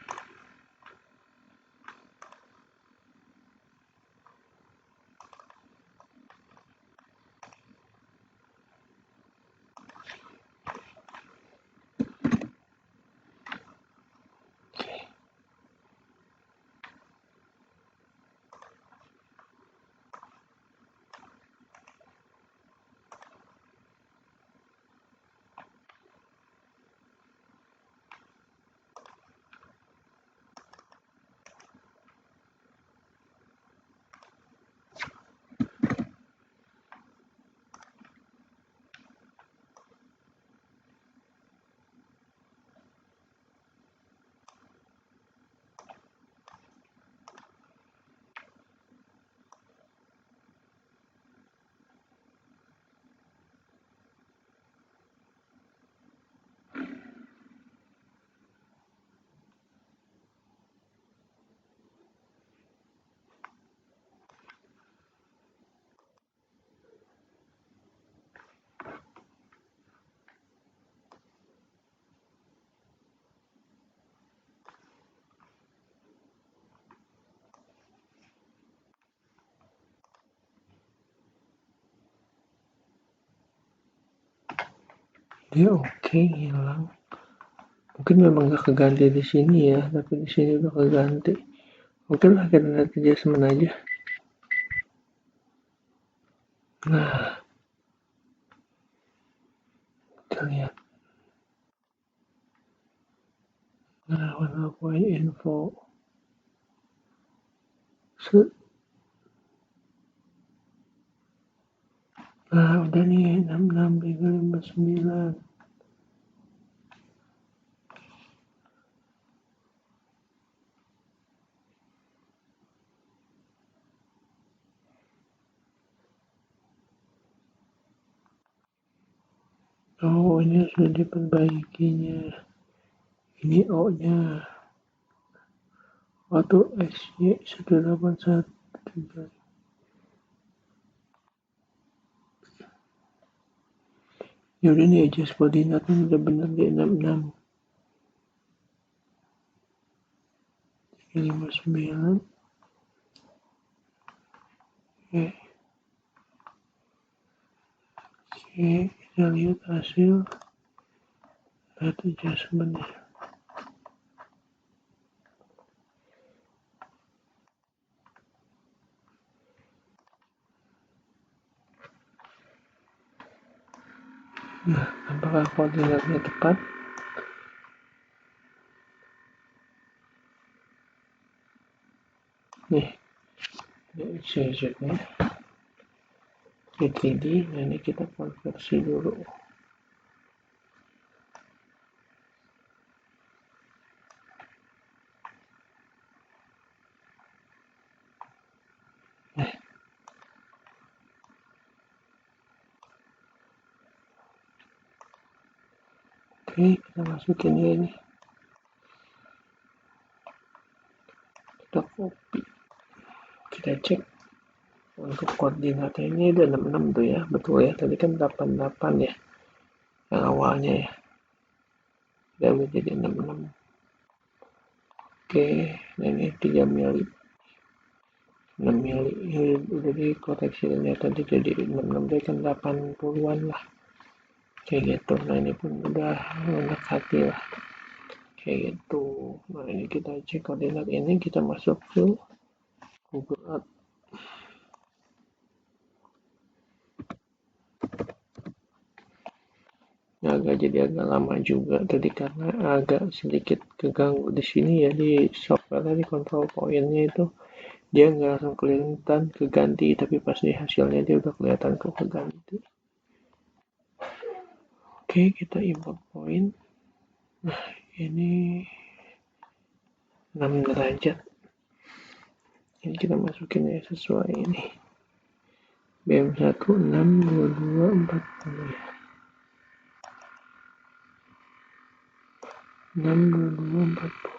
Dia oke, hilang. Mungkin memang nggak keganti di sini ya, tapi di sini udah keganti. Oke lah, kita lihat adjustment aja. Nah, kita lihat. Nah, warna poin info. Set. Nah, udah nih 66,59. Oh, ini sudah diperbaikinya. Ini O-nya. Waktu SY 181. Ya udah nih, adjust koordinatnya udah bener di 66. 59. Oke. Oke, kita lihat hasil adjustment-nya. Nah, apakah koordinatnya tepat? Nih, ini screenshot-nya. Di 3D, nah ini kita konversi dulu. Oke, kita masukin ya ini. Kita copy. Kita cek. Untuk koordinatnya ini ada 66 tuh ya. Betul ya, tadi kan 88 ya. Yang awalnya ya. Udah menjadi 66. Oke, nah ini 3 mili. 6 mili ini udah dikoreksi ternyata jadi 66 kan 80-an lah kayak gitu. Nah ini pun udah mendekati lah kayak gitu. Nah ini kita cek koordinat, ini kita masuk ke Google Earth. Jadi agak lama juga tadi karena agak sedikit keganggu di sini ya, di software tadi control pointnya itu dia nggak langsung kelihatan keganti, tapi pas di hasilnya dia udah kelihatan kok keganti. Oke, kita import point. Nah ini 6 derajat, ini kita masukin ya sesuai ini BM1 6 22 40 ya, 6 22 40.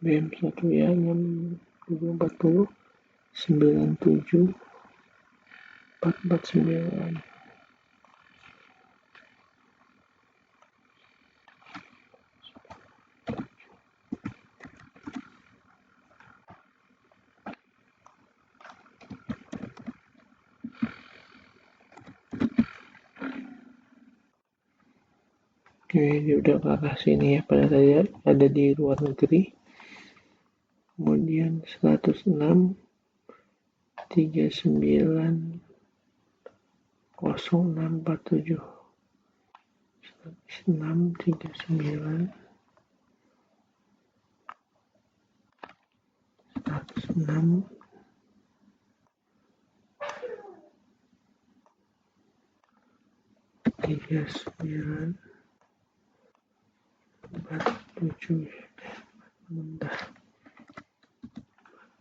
BM1 ya 6 40 97 449. Oke, dia udah ke arah sini ya, pada saya ada di luar negeri. Kemudian 106 39 0647 106 39 106 39 47 6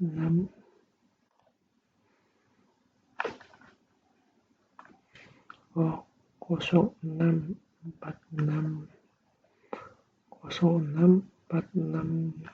06 46 06 46.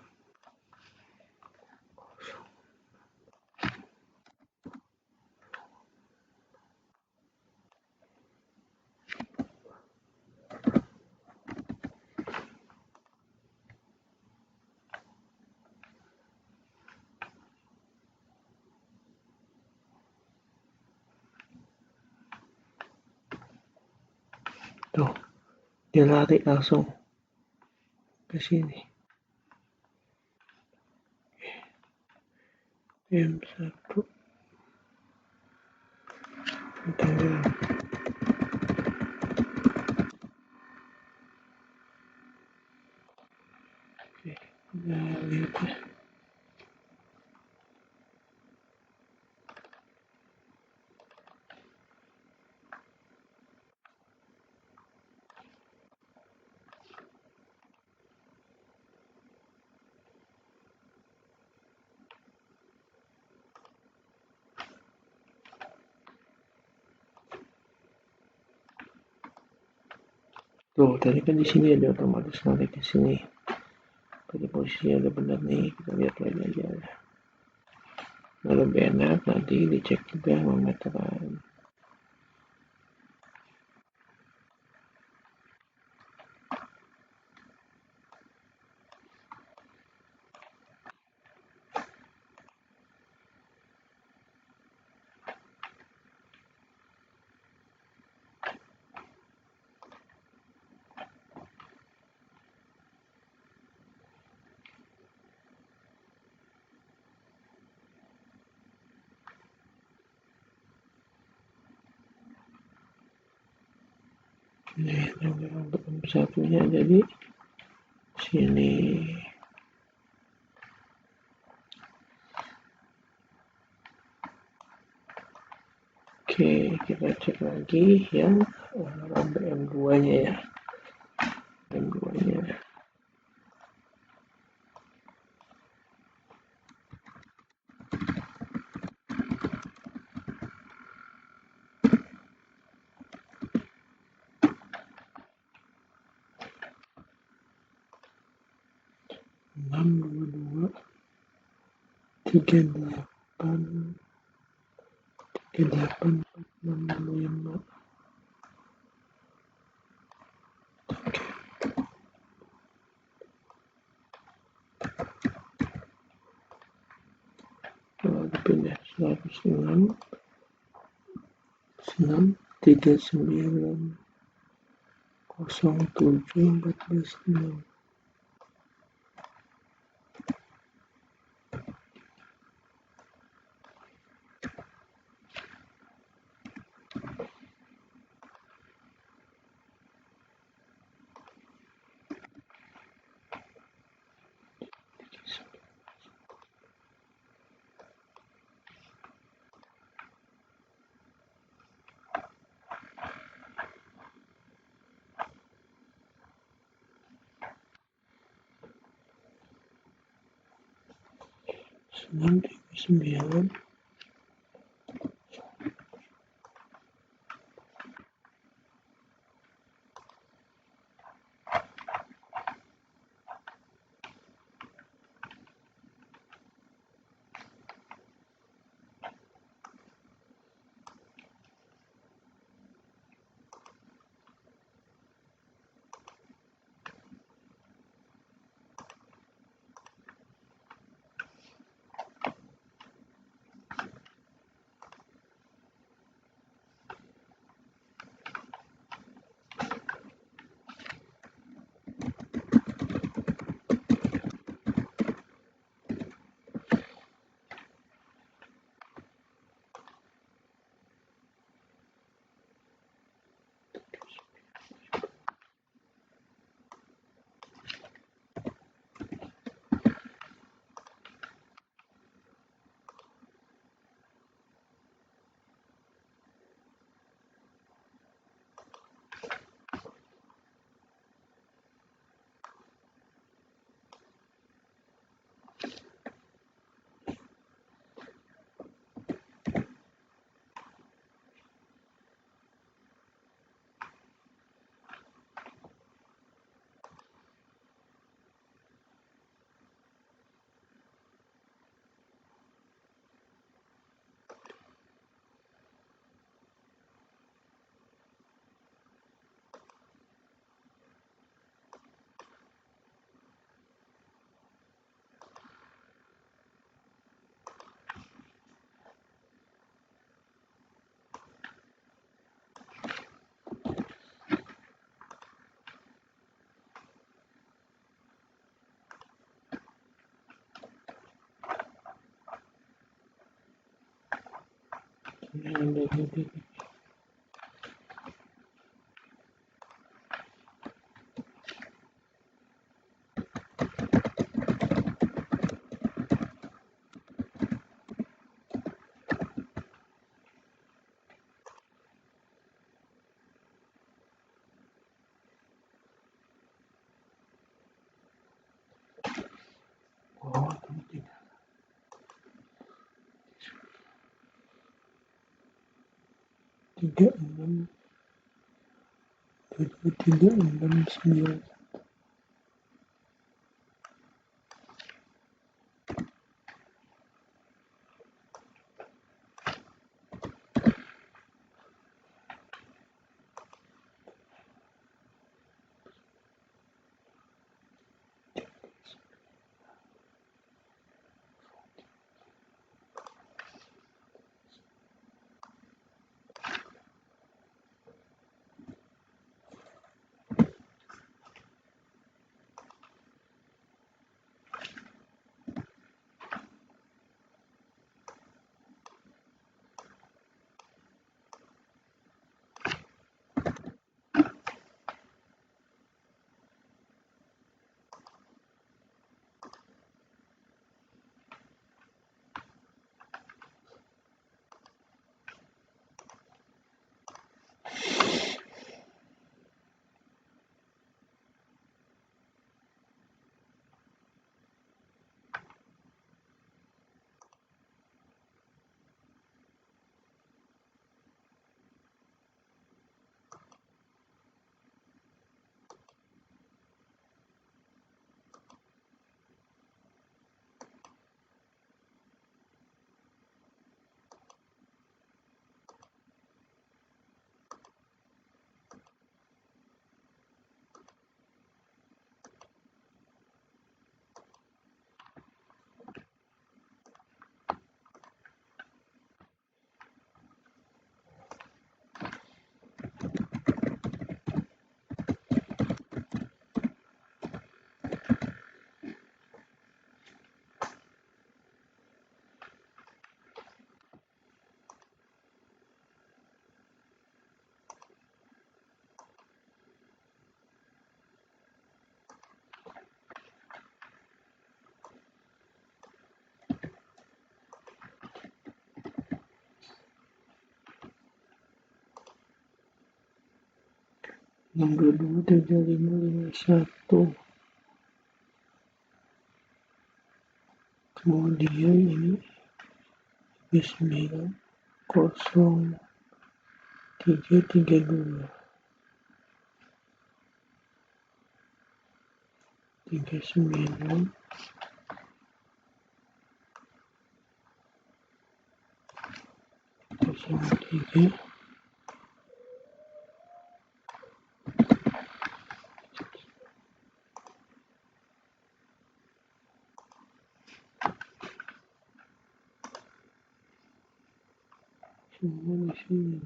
Tuh, dia lari langsung ke sini. M1 Tanggerang. Oke, nah lihat ya. Tuh, tadi kan di sini ada otomatis narik ke sini. Tadi posisinya udah benar nih, kita lihat lagi aja. Nah, lebih enak nanti dicek juga meteran. Ini untuk satunya jadi sini. Oke, kita cek lagi yang BM2 nya ya, BM2 nya. 622 38 45. Pindah 106 39 07 14 6. Enam tiga sembilan tiga enam 3669. 622 3551. Kemudian ini 90 332 39 03 semua di sini.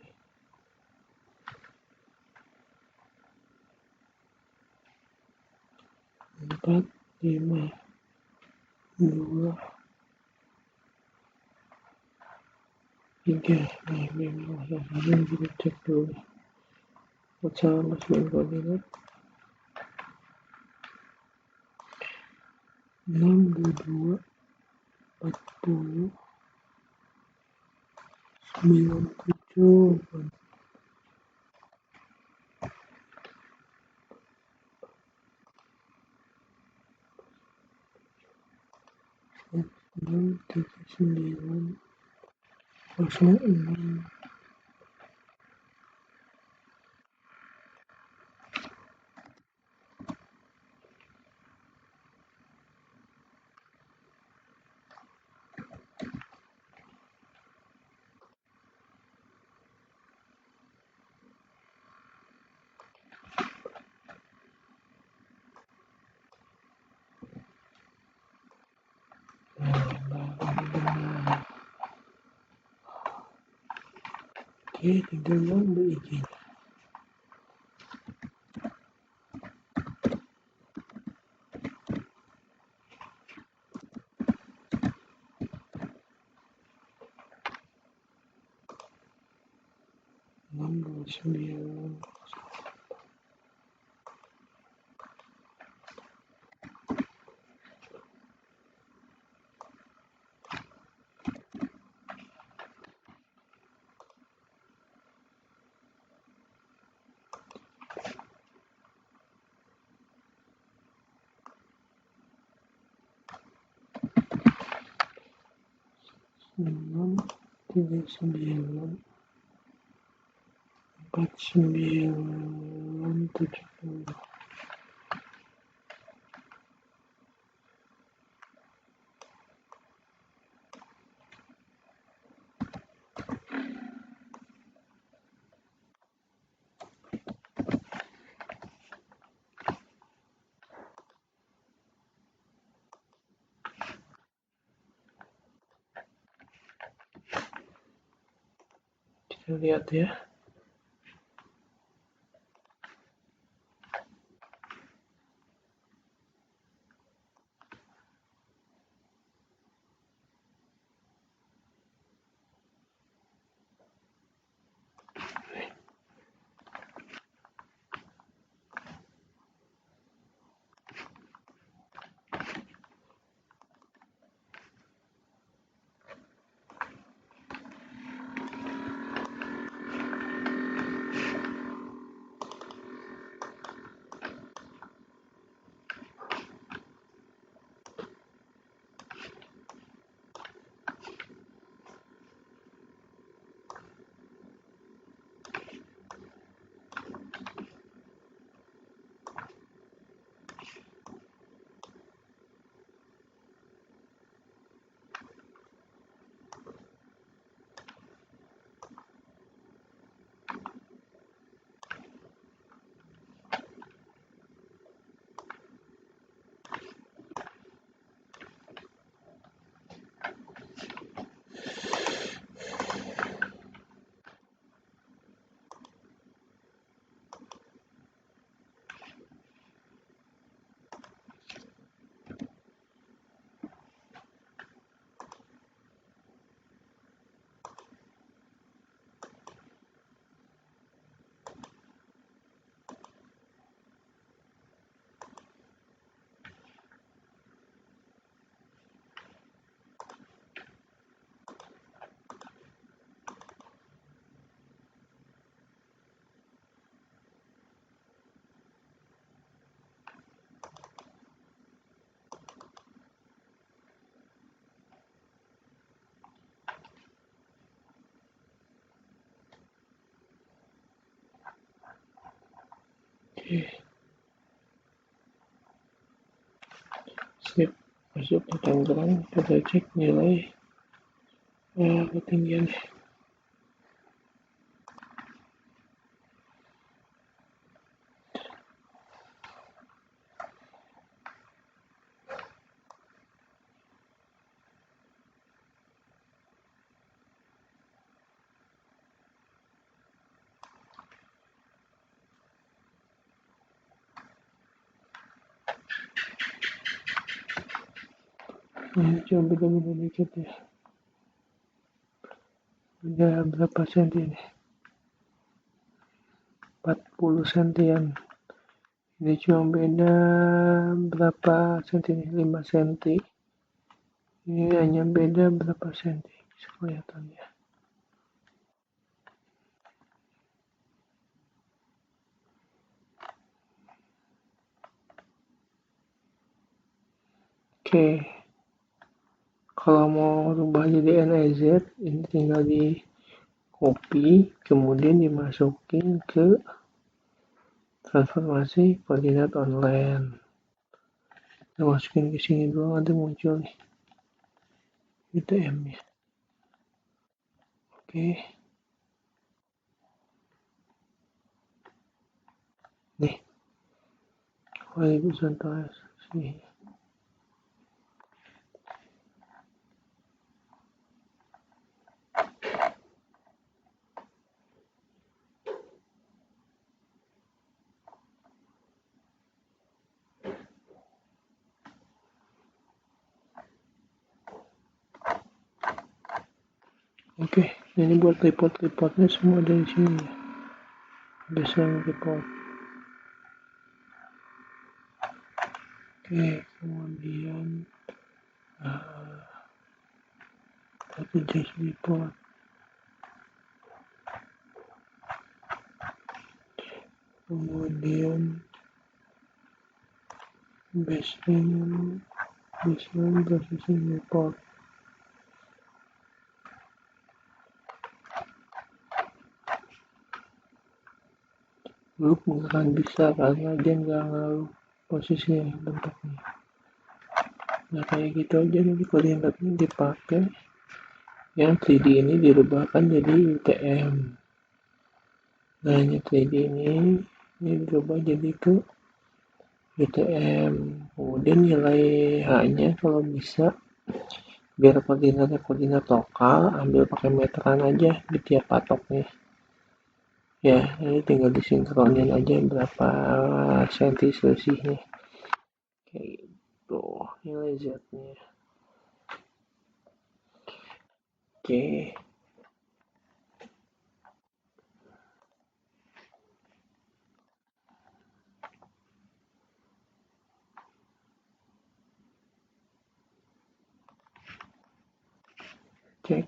4 5 2 3. Nah, memang harusnya kita cek dulu. Salah masukin koordinat 622 40 97 639 06. Oke, tinggal ngambil izin. Enam dua sembilan 639 4970. Kita lihat ya. Sip, masuk ke Tangerang, kita cek nilai ketinggian. Ini cuma beda-beda dikit ya. Beda berapa senti ini? 40 sentian. Ini cuma beda berapa senti nih? 5 senti. Ini hanya beda berapa senti? Bisa kelihatan ya. Oke. Kalau mau rubah jadi NEZ, ini tinggal di copy, kemudian dimasukin ke transformasi koordinat online. Kita masukin ke sini dulu, nanti muncul nih UTM-nya. Oke. Nih. Horizontal sini. Oke, ini buat report-reportnya semua dari sini ya. Baseline report. Oke, kemudian package report. Kemudian baseline processing report. Loop nggak akan bisa karena dia nggak ngaruh posisinya bentuknya. Nah kayak gitu aja nanti koordinatnya dipakai. Yang 3D ini dirubahkan jadi UTM. Nah ini 3D ini dirubah jadi ke UTM. Kemudian nilai H-nya kalau bisa biar koordinatnya koordinat lokal, ambil pakai meteran aja di tiap patoknya. Ya, ini tinggal disinkronin aja berapa senti selisihnya. Kayak gitu, nilai Z-nya. Oke. Cek.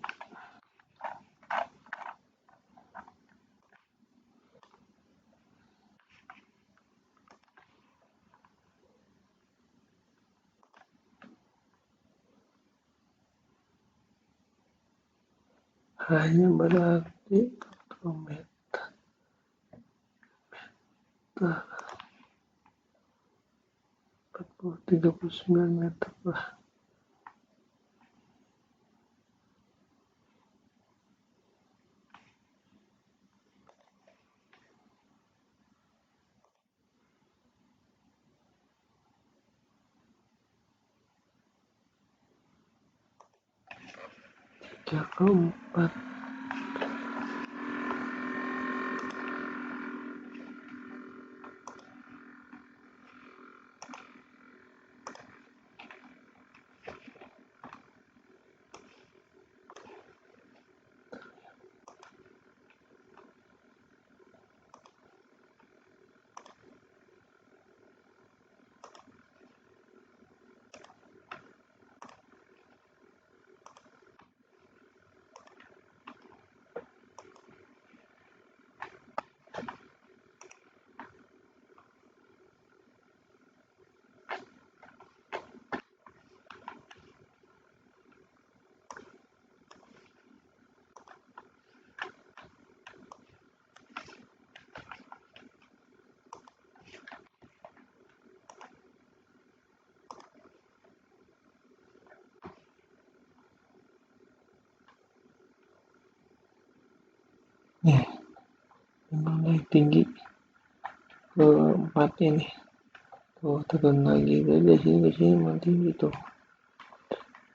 Hanya berarti meter 39 meter lah. Tiga keempat. nih memang naik tinggi ke 4 ini. Tuh turun lagi dari sini memang tinggi tuh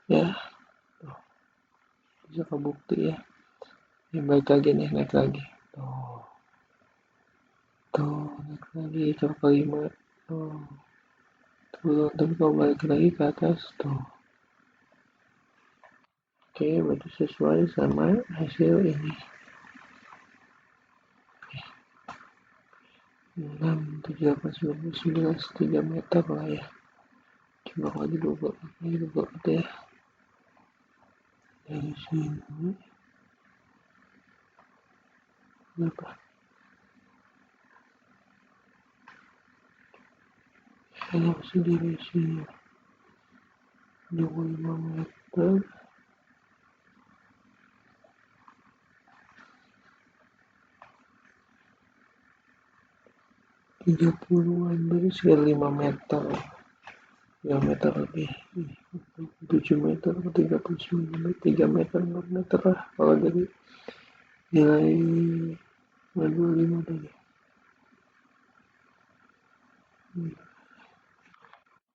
ya, tuh bisa kebukti ya. Ini balik lagi nih, naik lagi tuh, naik lagi ke kelima tuh, turun tapi kalau balik lagi ke atas tuh. Oke, berarti sesuai sama hasil ini. 6, 7, 8, 9, 11, 3 meter lah ya. Coba kalau dibuka ya. Dari sini berapa? Saya sendiri sini 25 meter, 30-an, berarti sekitar 5 meter. 3 meter lebih, 7 meter, 39, 3 meter, 4 meter lah kalau dari nilai 25 tadi.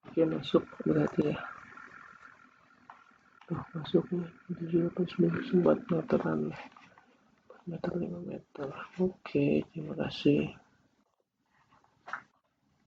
Oke, masuk berarti ya. Tuh masuknya 7, 8, 9, 4 meteran, 4 meter, 5 meter. Oke, terima kasih.